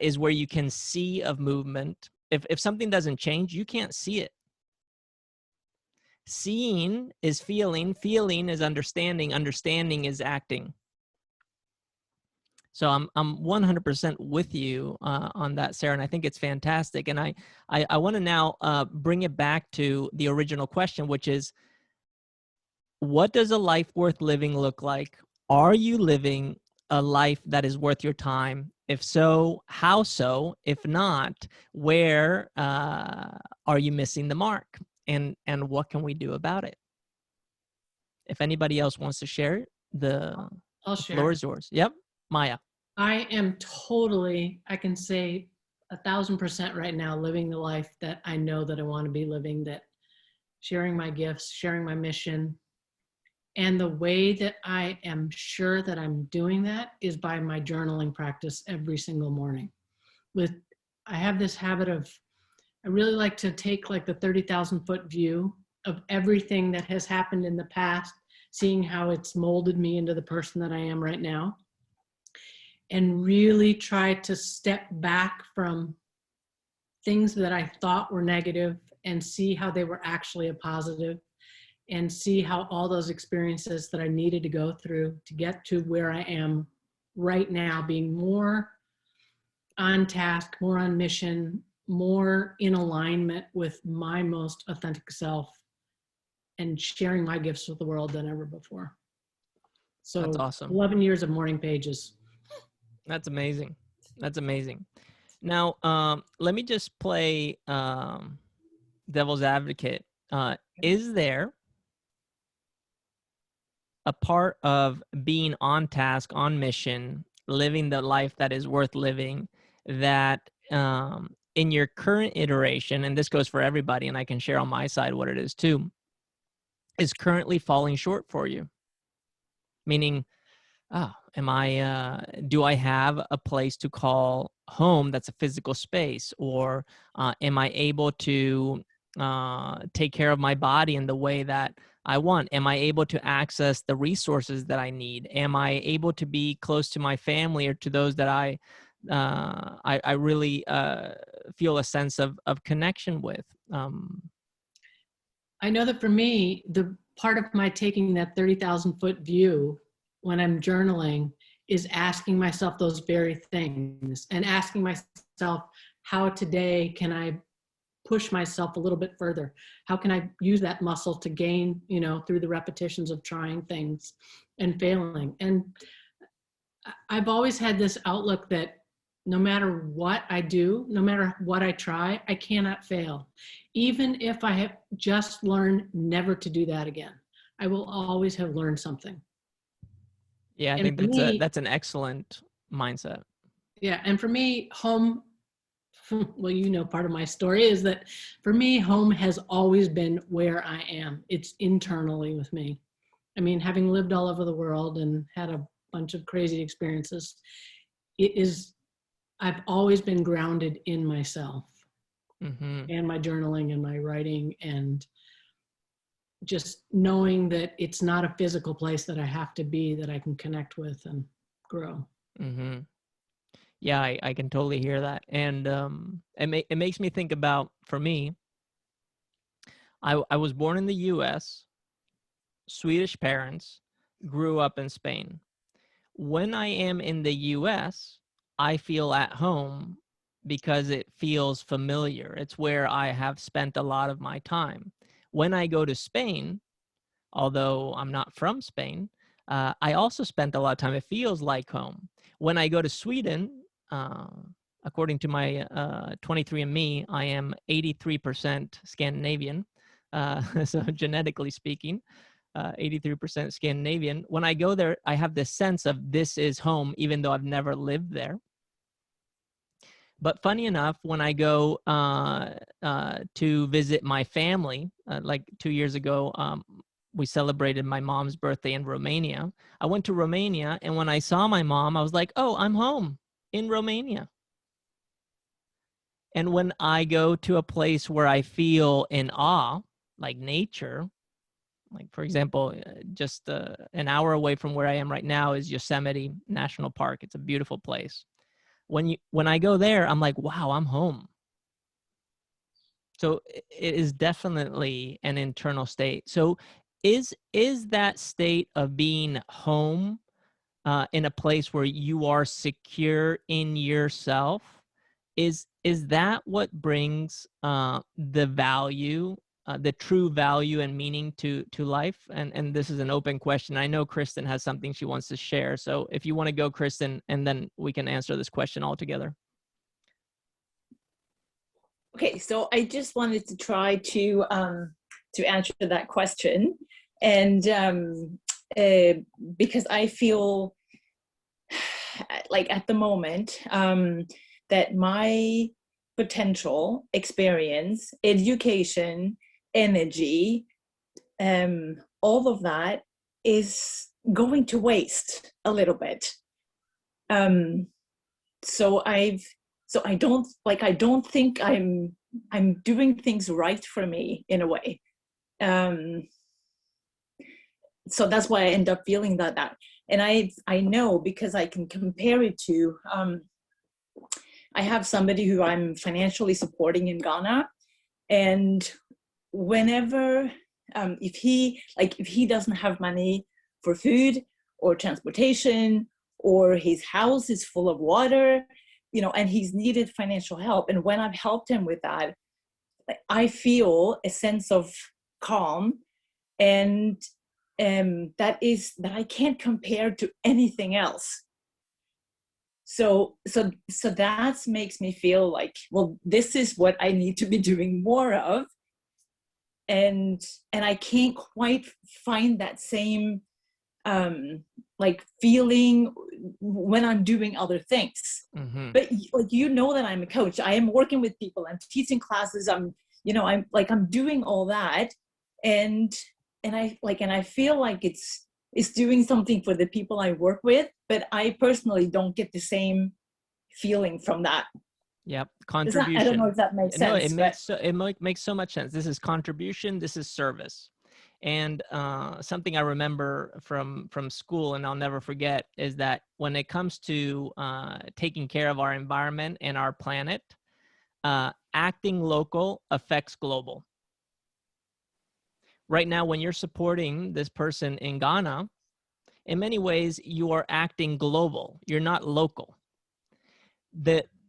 is where you can see a movement. If something doesn't change, you can't see it. Seeing is feeling, feeling is understanding, understanding is acting. So I'm 100% with you on that, Srah, and I think it's fantastic. And I want to now bring it back to the original question, which is, what does a life worth living look like? Are you living a life that is worth your time? If so, how so? If not, where are you missing the mark? And what can we do about it? If anybody else wants to share, I'll the share. floor is yours. Yep, Maja. I am totally, I can say 1,000% right now, living the life that I know that I want to be living, that sharing my gifts, sharing my mission. And the way that I am sure that I'm doing that is by my journaling practice every single morning. I have this habit of, I really like to take like the 30,000 foot view of everything that has happened in the past, seeing how it's molded me into the person that I am right now, and really try to step back from things that I thought were negative and see how they were actually a positive, and see how all those experiences that I needed to go through to get to where I am right now, being more on task, more on mission, more in alignment with my most authentic self, and sharing my gifts with the world than ever before. So That's awesome. 11 years of morning pages. That's amazing. That's amazing. Now, let me just play devil's advocate. Is there a part of being on task, on mission, living the life that is worth living, that in your current iteration, and this goes for everybody, and I can share on my side what it is too, is currently falling short for you? Meaning, do I have a place to call home that's a physical space? Or am I able to take care of my body in the way that I want? Am I able to access the resources that I need? Am I able to be close to my family or to those that I really feel a sense of connection with? I know that for me, the part of my taking that 30,000 foot view when I'm journaling is asking myself those very things, and asking myself, how today can I push myself a little bit further? How can I use that muscle to gain, you know, through the repetitions of trying things and failing? And I've always had this outlook that no matter what I do, no matter what I try, I cannot fail. Even if I have just learned never to do that again, I will always have learned something. Yeah, I And think for me, that's an excellent mindset. yeah, and for me, home, well, you know, part of my story is that for me, home has always been where I am. It's internally with me. I mean, having lived all over the world and had a bunch of crazy experiences, I've always been grounded in myself and my journaling and my writing, and just knowing that it's not a physical place that I have to be, that I can connect with and grow. Yeah, I can totally hear that. And it makes me think about, for me, I was born in the US, Swedish parents, grew up in Spain. When I am in the US, I feel at home because it feels familiar. It's where I have spent a lot of my time. When I go to Spain, although I'm not from Spain, I also spent a lot of time. It feels like home. When I go to Sweden, according to my 23andMe, I am 83% Scandinavian. So genetically speaking, 83% Scandinavian. When I go there, I have this sense of this is home, even though I've never lived there. But funny enough, when I go to visit my family, like 2 years ago, we celebrated my mom's birthday in Romania. I went to Romania, and when I saw my mom, I was like, oh, I'm home in Romania. And when I go to a place where I feel in awe, like nature, like for example, just an hour away from where I am right now is Yosemite National Park. It's a beautiful place. When I go there, I'm like, wow, I'm home. So it is definitely an internal state. So is that state of being home in a place where you are secure in yourself, is that what brings the value, the true value and meaning to life? And this is an open question. I know Kristin has something she wants to share. So if you want to go, Kristin, and then we can answer this question all together. Okay, so I just wanted to try to answer that question, and because I feel like at the moment that my potential, experience, education, energy, all of that is going to waste a little bit. So I don't think I'm doing things right for me in a way. So that's why I end up feeling that. And I know, because I can compare it to, I have somebody who I'm financially supporting in Ghana, and whenever, if he doesn't have money for food or transportation, or his house is full of water, you know, and he's needed financial help, and when I've helped him with that, I feel a sense of calm, and that I can't compare to anything else. So that makes me feel like, well, this is what I need to be doing more of, and I can't quite find that same like feeling when I'm doing other things. But like, you know, that I'm a coach, I am working with people, I'm teaching classes, I'm doing all that, and I feel like it's doing something for the people I work with, but I personally don't get the same feeling from that. Yep. I Contribution. don't know if that makes No, sense. it makes so much sense. This is contribution. This is service. And something I remember from school, and I'll never forget, is that when it comes to taking care of our environment and our planet, acting local affects global. Right now, when you're supporting this person in Ghana, in many ways, you are acting global. You're not local.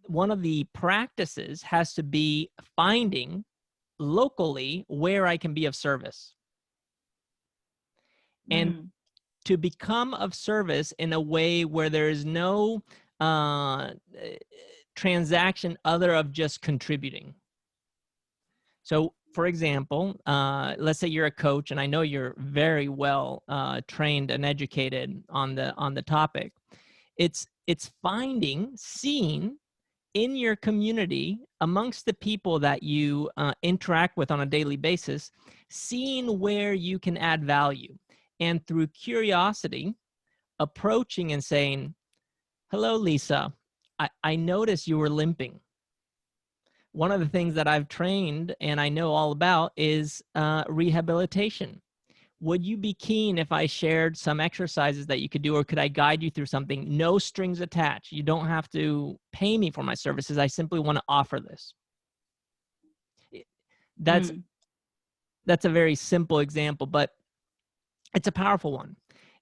One of the practices has to be finding locally where I can be of service. And to become of service in a way where there is no transaction other of just contributing. So, for example, let's say you're a coach, and I know you're very well trained and educated on the topic. It's seeing in your community, amongst the people that you interact with on a daily basis, seeing where you can add value. And through curiosity, approaching and saying, hello, Lisa, I noticed you were limping. One of the things that I've trained and I know all about is rehabilitation. Would you be keen if I shared some exercises that you could do, or could I guide you through something? No strings attached. You don't have to pay me for my services. I simply want to offer this. That's a very simple example, but it's a powerful one.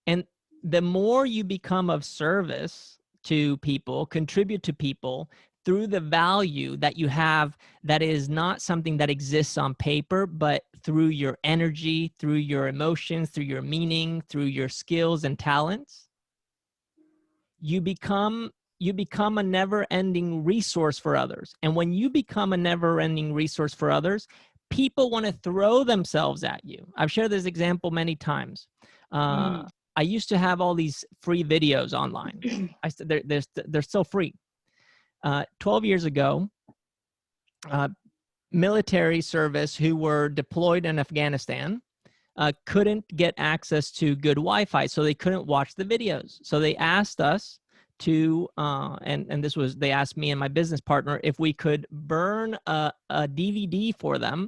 And the more you become of service to people, contribute to people through the value that you have, that is not something that exists on paper, but through your energy, through your emotions, through your meaning, through your skills and talents, you become a never-ending resource for others. And when you become a never-ending resource for others, people want to throw themselves at you. I've shared this example many times. I used to have all these free videos online. They're still free. 12 years ago, military service who were deployed in Afghanistan couldn't get access to good Wi-Fi, so they couldn't watch the videos. So they asked us to, they asked me and my business partner if we could burn a DVD for them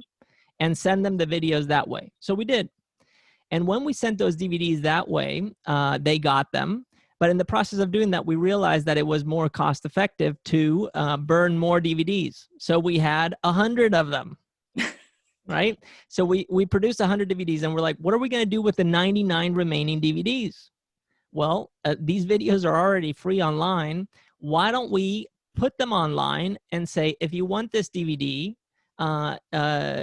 and send them the videos that way. So we did. And when we sent those DVDs that way, they got them. But in the process of doing that, we realized that it was more cost effective to burn more DVDs. So we had 100 of them, right? So we produced 100 DVDs, and we're like, what are we going to do with the 99 remaining DVDs? Well, these videos are already free online. Why don't we put them online and say, if you want this DVD,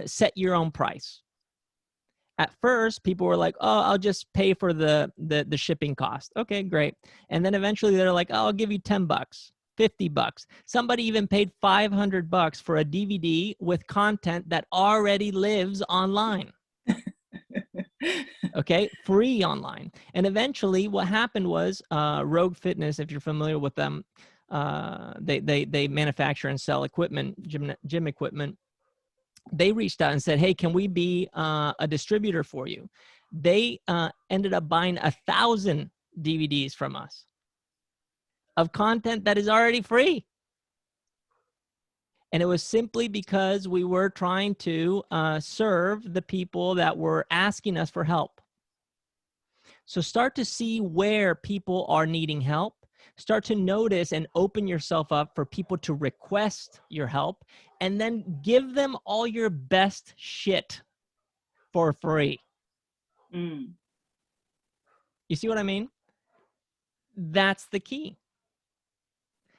set your own price. At first, people were like, oh, I'll just pay for the shipping cost. Okay, great. And then eventually they're like, oh, I'll give you $10, $50. Somebody even paid $500 for a DVD with content that already lives online. Okay, free online. And eventually what happened was Rogue Fitness, if you're familiar with them, they manufacture and sell equipment, gym equipment. They reached out and said, hey, can we be a distributor for you? They ended up buying 1,000 DVDs from us of content that is already free. And it was simply because we were trying to serve the people that were asking us for help. So start to see where people are needing help. Start to notice and open yourself up for people to request your help, and then give them all your best shit for free. You see what I mean? That's the key.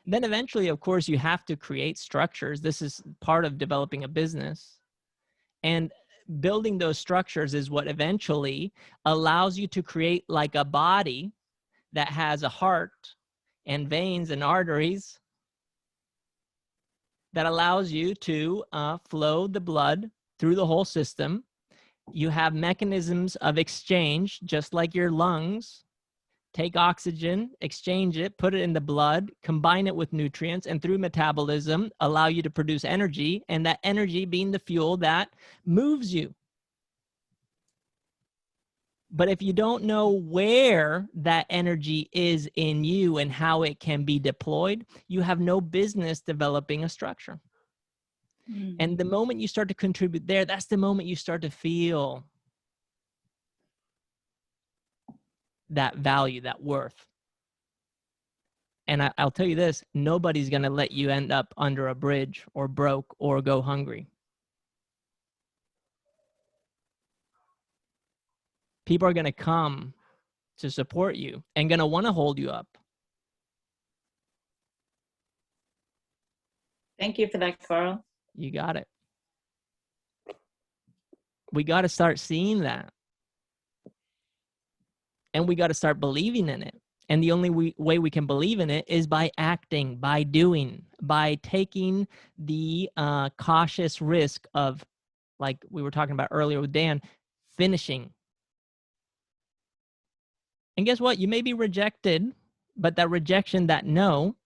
Then eventually, of course, you have to create structures. This is part of developing a business. And building those structures is what eventually allows you to create like a body that has a heart and veins and arteries that allows you to flow the blood through the whole system. You have mechanisms of exchange, just like your lungs. Take oxygen, exchange it, put it in the blood, combine it with nutrients, and through metabolism, allow you to produce energy, and that energy being the fuel that moves you. But if you don't know where that energy is in you and how it can be deployed, you have no business developing a structure. And the moment you start to contribute there, that's the moment you start to feel that value, that worth. And I'll tell you this, nobody's going to let you end up under a bridge or broke or go hungry. People are going to come to support you and going to want to hold you up. Thank you for that, Carl. You got it. We got to start seeing that. And we got to start believing in it. And the only way we can believe in it is by acting, by doing, by taking the cautious risk of, like we were talking about earlier with Dan, finishing. And guess what? You may be rejected, but that rejection, that no,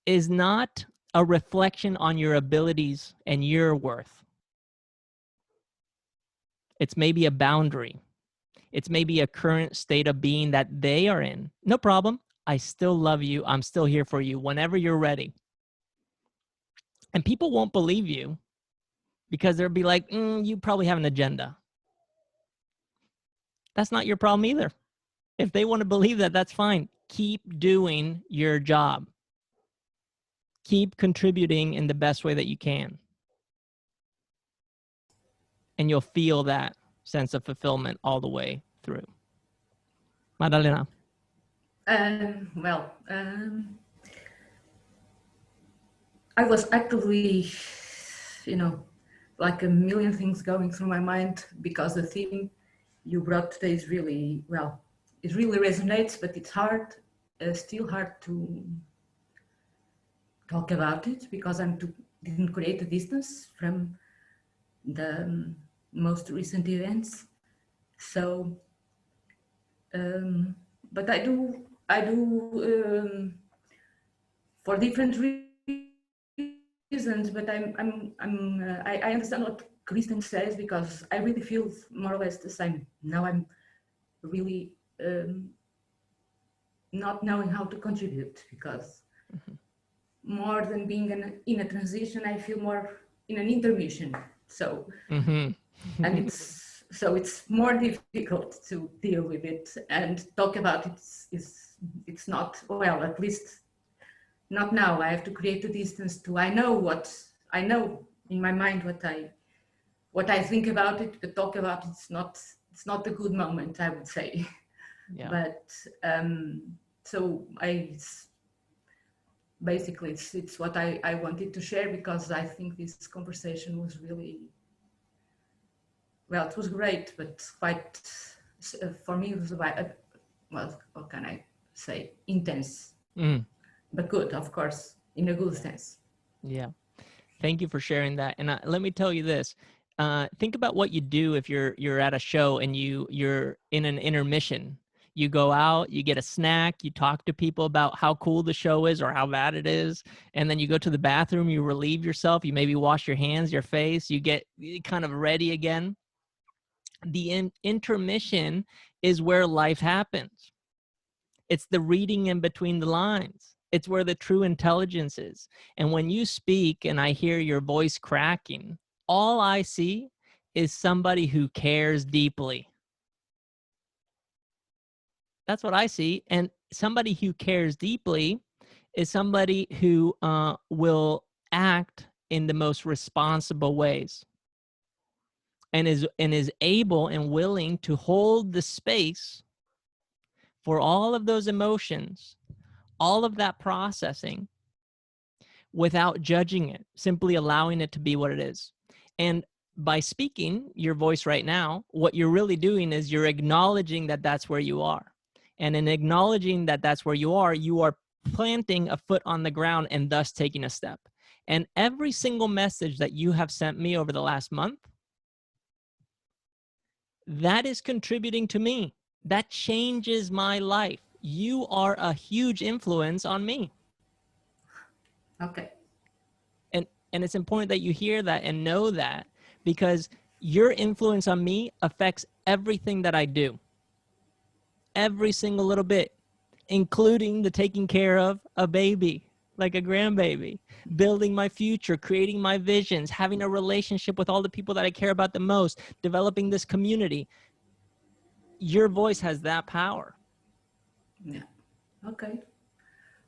is not a reflection on your abilities and your worth. It's maybe a boundary. It's maybe a current state of being that they are in. No problem. I still love you. I'm still here for you whenever you're ready. And people won't believe you because they'll be like, you probably have an agenda. That's not your problem either. If they want to believe that, that's fine. Keep doing your job. Keep contributing in the best way that you can. And you'll feel that sense of fulfillment all the way through. Madalena. I was actively, like a million things going through my mind, because the theme you brought today is really, it really resonates, but it's hard, still hard to talk about it, because I didn't create a distance from the most recent events. So, but I do for different reasons. But I understand what Kristin says, because I really feel more or less the same. Now I'm really not knowing how to contribute, because more than being in a transition, I feel more in an intermission. So, and it's more difficult to deal with it and talk about it. It's not, well, at least not now. I have to create a distance to, I know in my mind what I think about it, but talk about it, it's not a good moment, I would say. Yeah. But so basically it's what I wanted to share, because I think this conversation was really, well, it was great, but quite, for me, it was about, well, what can I say, intense, but good, of course, in a good sense. Yeah. Thank you for sharing that. And let me tell you this. Think about what you do if you're at a show and you're in an intermission. You go out, you get a snack, you talk to people about how cool the show is or how bad it is, and then you go to the bathroom, you relieve yourself, you maybe wash your hands, your face, you get kind of ready again. The intermission is where life happens. It's the reading in between the lines. It's where the true intelligence is. And when you speak and I hear your voice cracking, all I see is somebody who cares deeply. That's what I see. And somebody who cares deeply is somebody who will act in the most responsible ways, and is able and willing to hold the space for all of those emotions, all of that processing, without judging it, simply allowing it to be what it is. And by speaking your voice right now, what you're really doing is you're acknowledging that that's where you are. And in acknowledging that that's where you are planting a foot on the ground and thus taking a step. And every single message that you have sent me over the last month, that is contributing to me. That changes my life. You are a huge influence on me. Okay. And it's important that you hear that and know that, because Your influence on me affects everything that I do. Every single little bit, including the taking care of a baby, like a grandbaby, building my future, creating my visions, having a relationship with all the people that I care about the most, developing this community. Your voice has that power. Yeah. Okay.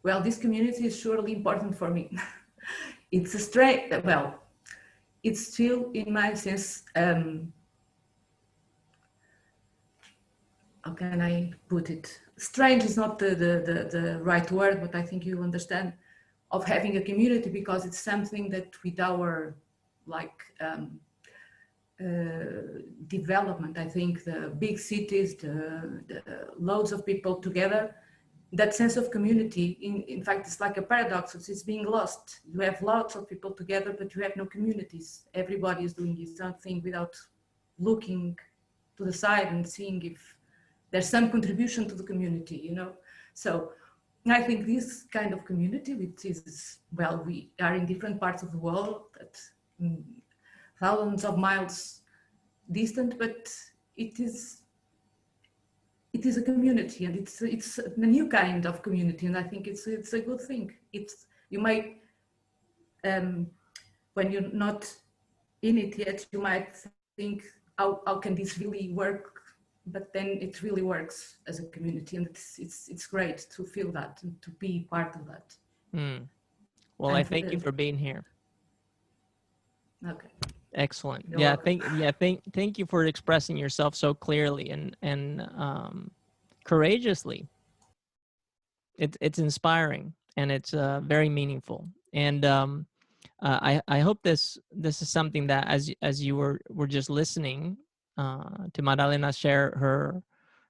Well, this community is surely important for me. It's a strength. Well, it's still, in my sense, how can I put it? Strange is not the right word, but I think you understand, of having a community, because it's something that with our development, I think the big cities, the loads of people together, that sense of community, in fact, it's like a paradox. It's being lost. You have lots of people together, but you have no communities. Everybody is doing his own thing without looking to the side and seeing if there's some contribution to the community, you know? So I think this kind of community, which is, well, we are in different parts of the world, that thousands of miles distant, but it is a community, and it's a new kind of community, and I think it's a good thing. You might, when you're not in it yet, you might think, how can this really work? But then it really works as a community, and it's great to feel that and to be part of that. Well, and I thank you for being here. Okay. Excellent. You're thank you for expressing yourself so clearly and courageously. It's inspiring, and it's very meaningful. And I hope this is something that as you were just listening to Madalena share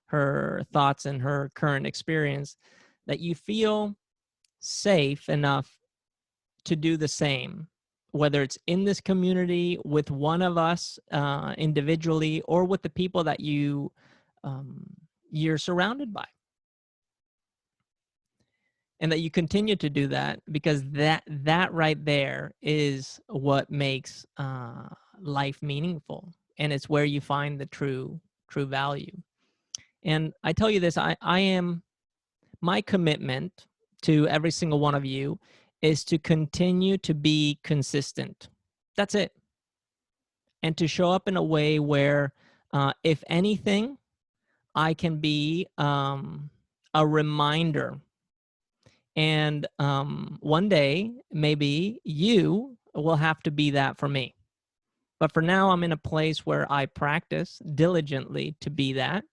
her thoughts and her current experience, that you feel safe enough to do the same, whether it's in this community with one of us individually, or with the people that you're surrounded by. And that you continue to do that, because that right there is what makes life meaningful, and it's where you find the true value. And I tell you this, my commitment to every single one of you is to continue to be consistent. That's it. And to show up in a way where, if anything, I can be a reminder. And one day, maybe you will have to be that for me. But for now, I'm in a place where I practice diligently to be that.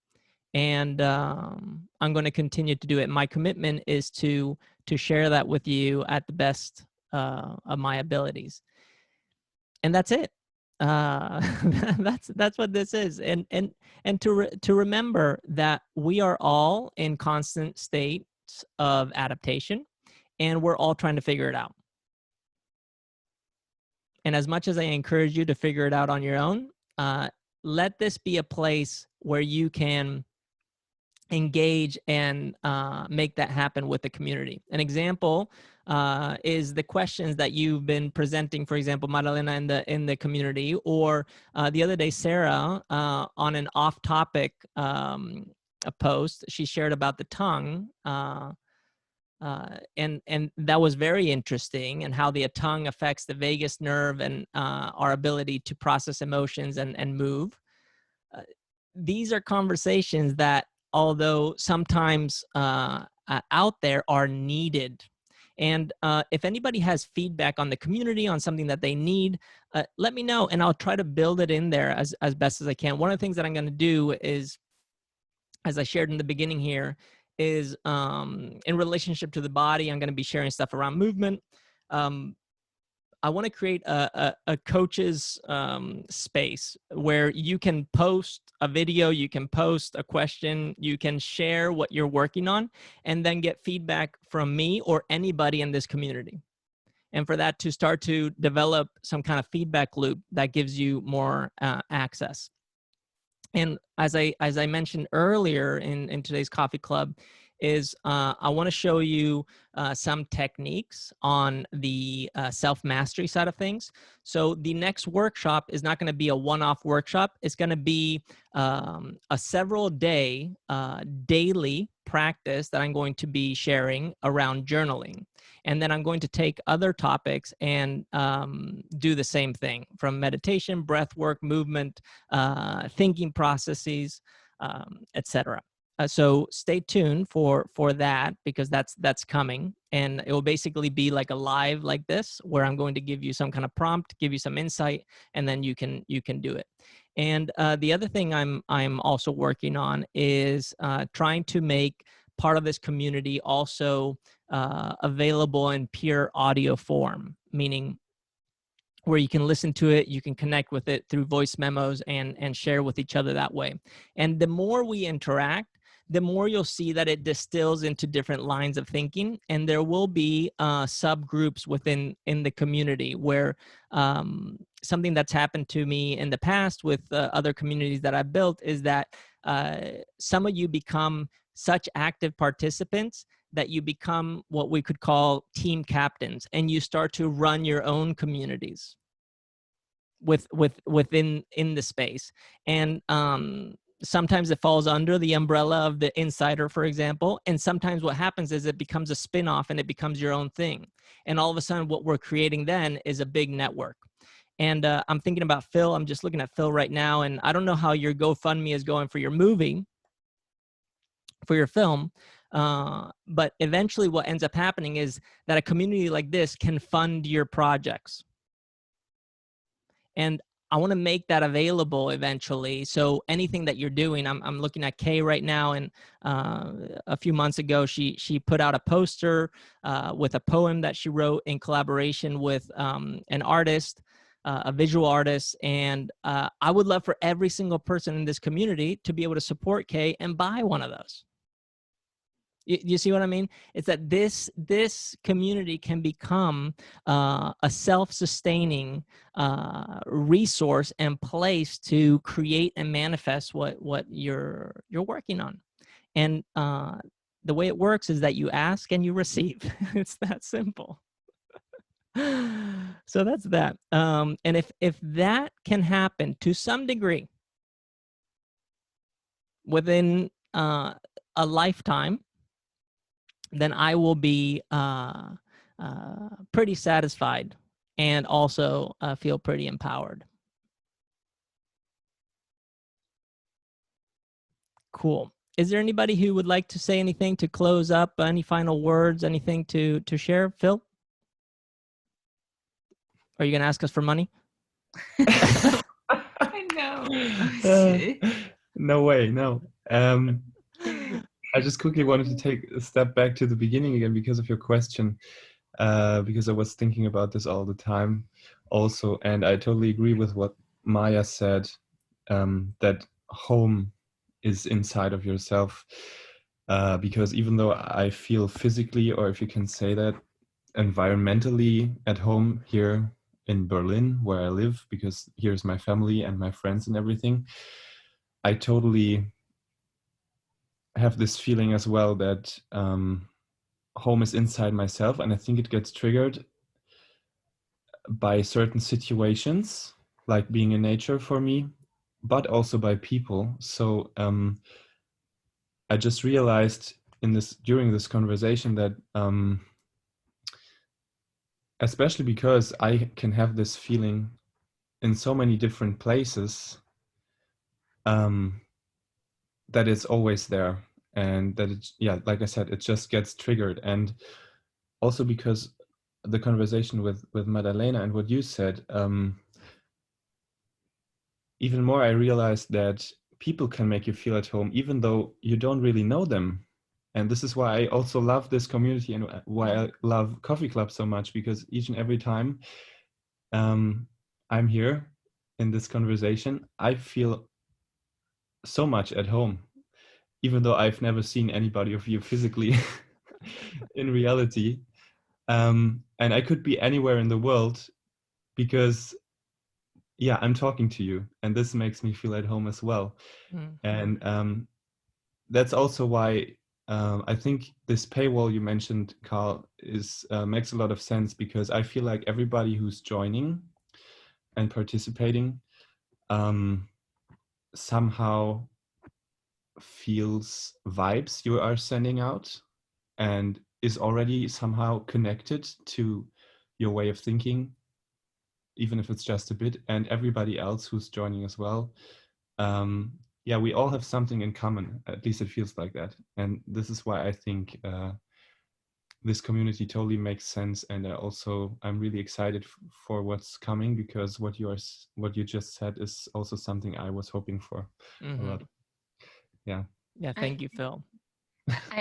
And I'm going to continue to do it. My commitment is to share that with you at the best of my abilities. And that's it. That's what this is. And to remember that we are all in constant states of adaptation, and we're all trying to figure it out. And as much as I encourage you to figure it out on your own, let this be a place where you can engage and make that happen with the community. An example is the questions that you've been presenting, for example, Madalena in the community, or the other day, Srah, on an off-topic a post, she shared about the tongue, and that was very interesting, and how the tongue affects the vagus nerve and our ability to process emotions and move. These are conversations that, although sometimes out there, are needed. And if anybody has feedback on the community, on something that they need, let me know, and I'll try to build it in there as best as I can. One of the things that I'm going to do is, as I shared in the beginning here, is in relationship to the body, I'm going to be sharing stuff around movement. I want to create a coach's space where you can post a video, you can post a question, you can share what you're working on, and then get feedback from me or anybody in this community. And for that to start to develop some kind of feedback loop that gives you more access. And as I mentioned earlier in today's coffee club, is I want to show you some techniques on the self-mastery side of things. So the next workshop is not going to be a one-off workshop. It's going to be a several-day daily practice that I'm going to be sharing around journaling. And then I'm going to take other topics and do the same thing, from meditation, breath work, movement, thinking processes, etc. So stay tuned for that, because that's coming, and it will basically be like a live like this, where I'm going to give you some kind of prompt, give you some insight, and then you can do it. And the other thing I'm also working on is trying to make part of this community also available in pure audio form, meaning where you can listen to it, you can connect with it through voice memos and share with each other that way. And the more we interact, the more you'll see that it distills into different lines of thinking, and there will be subgroups within the community where something that's happened to me in the past with other communities that I've built is that some of you become such active participants that you become what we could call team captains, and you start to run your own communities within the space. And sometimes it falls under the umbrella of the insider, for example. And sometimes what happens is it becomes a spin-off and it becomes your own thing. And all of a sudden what we're creating then is a big network. And I'm thinking about Phill. I'm just looking at Phill right now. And I don't know how your GoFundMe is going for your movie, for your film. But eventually what ends up happening is that a community like this can fund your projects. And I want to make that available eventually. So anything that you're doing, I'm looking at Kay right now, and a few months ago, she put out a poster with a poem that she wrote in collaboration with an artist, a visual artist. And I would love for every single person in this community to be able to support Kay and buy one of those. You see what I mean? It's that this community can become a self-sustaining resource and place to create and manifest what you're working on. And the way it works is that you ask and you receive. It's that simple. So that's that. And if that can happen to some degree within a lifetime, then I will be pretty satisfied and also feel pretty empowered. Cool. Is there anybody who would like to say anything to close up? Any final words? Anything to share, Phill? Are you going to ask us for money? I know. No way, no. I just quickly wanted to take a step back to the beginning again because of your question, because I was thinking about this all the time also, and I totally agree with what Maja said, that home is inside of yourself, because even though I feel physically, or if you can say that, environmentally at home here in Berlin, where I live, because here's my family and my friends and everything, I totally have this feeling as well that home is inside myself, and I think it gets triggered by certain situations, like being in nature for me, but also by people. So I just realized during this conversation that especially because I can have this feeling in so many different places, that it's always there, and that it's, yeah, like I said, it just gets triggered. And also because the conversation with Madalena and what you said, even more I realized that people can make you feel at home even though you don't really know them. And this is why I also love this community and why I love Coffee Club so much, because each and every time I'm here in this conversation, I feel so much at home, even though I've never seen anybody of you physically in reality. And I could be anywhere in the world because, yeah, I'm talking to you, and this makes me feel at home as well. And that's also why I think this paywall you mentioned, Carl, is makes a lot of sense, because I feel like everybody who's joining and participating somehow feels vibes you are sending out and is already somehow connected to your way of thinking, even if it's just a bit, and everybody else who's joining as well. Yeah, we all have something in common. At least it feels like that. And this is why I think this community totally makes sense. And I'm really excited for what's coming, because what you just said is also something I was hoping for a lot. Yeah. Yeah. Thank you, Phill.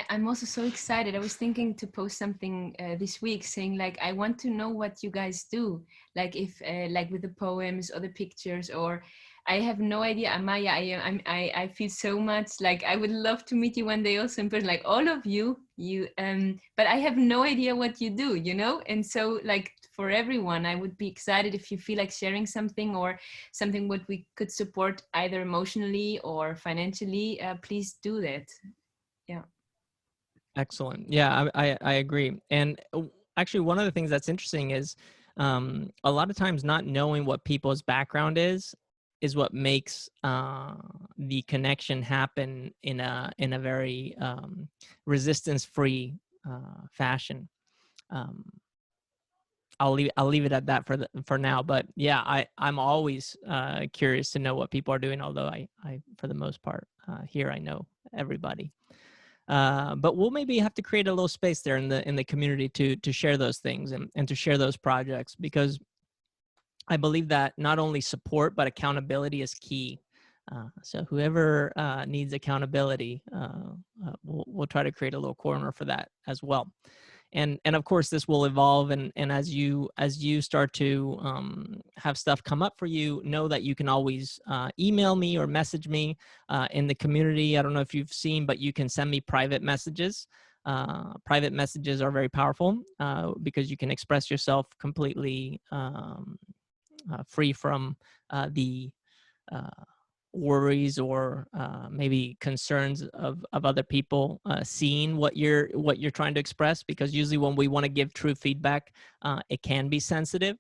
I'm also so excited. I was thinking to post something this week saying like, I want to know what you guys do. Like if like with the poems or the pictures, or I have no idea. Maja, I feel so much like I would love to meet you one day also in person, like all of you, but I have no idea what you do, you know? And so like for everyone, I would be excited if you feel like sharing something or something what we could support either emotionally or financially, please do that. Yeah. Excellent. Yeah, I agree. And actually, one of the things that's interesting is a lot of times not knowing what people's background is what makes the connection happen in a very resistance-free fashion. I'll leave it at that for now. But yeah, I'm always curious to know what people are doing. Although I for the most part here I know everybody. But we'll maybe have to create a little space there in the community to share those things and to share those projects, because I believe that not only support but accountability is key. So whoever needs accountability, we'll try to create a little corner for that as well. And of course this will evolve, and as you start to have stuff come up for you, know that you can always email me or message me in the community. I don't know if you've seen, but you can send me private messages. Private messages are very powerful because you can express yourself completely free from the worries or maybe concerns of other people seeing what you're trying to express, because usually when we want to give true feedback, it can be sensitive.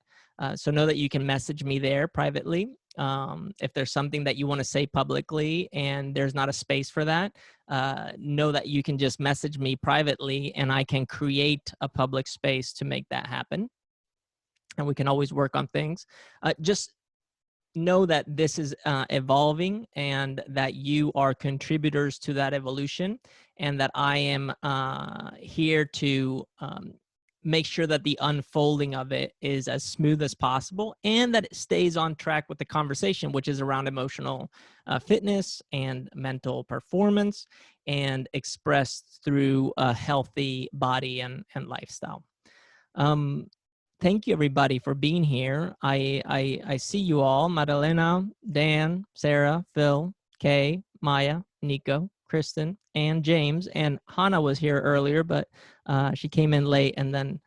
So know that you can message me there privately. If there's something that you want to say publicly and there's not a space for that, know that you can just message me privately and I can create a public space to make that happen. And we can always work on things. Just know that this is evolving and that you are contributors to that evolution, and that I am here to make sure that the unfolding of it is as smooth as possible and that it stays on track with the conversation, which is around emotional fitness and mental performance, and expressed through a healthy body and lifestyle. Thank you, everybody, for being here. I see you all: Madalena, Dan, Srah, Phill, Kay, Maja, Nico, Kristin, and James. And Hannah was here earlier, but she came in late and then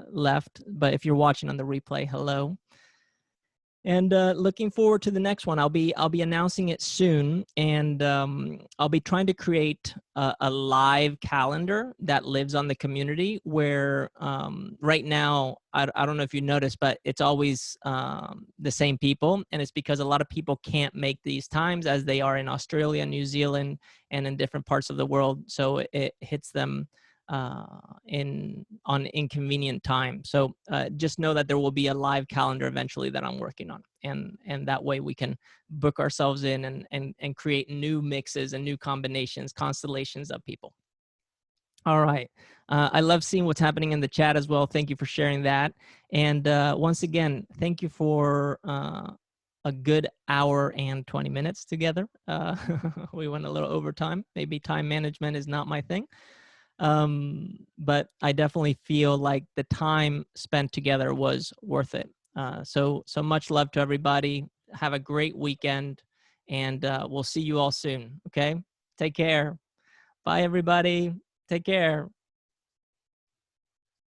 left. But if you're watching on the replay, hello. And looking forward to the next one. I'll be announcing it soon, and I'll be trying to create a live calendar that lives on the community. Where right now, I don't know if you noticed, but it's always the same people, and it's because a lot of people can't make these times, as they are in Australia, New Zealand, and in different parts of the world. So it hits them on inconvenient time. So just know that there will be a live calendar eventually that I'm working on, and that way we can book ourselves in and create new mixes and new combinations, constellations of people. All right. I love seeing what's happening in the chat as well. Thank you for sharing that. And once again, thank you for a good hour and 20 minutes together. We went a little over time. Maybe time management is not my thing. But I definitely feel like the time spent together was worth it. So much love to everybody. Have a great weekend, and we'll see you all soon. Okay. Take care. Bye, everybody. Take care.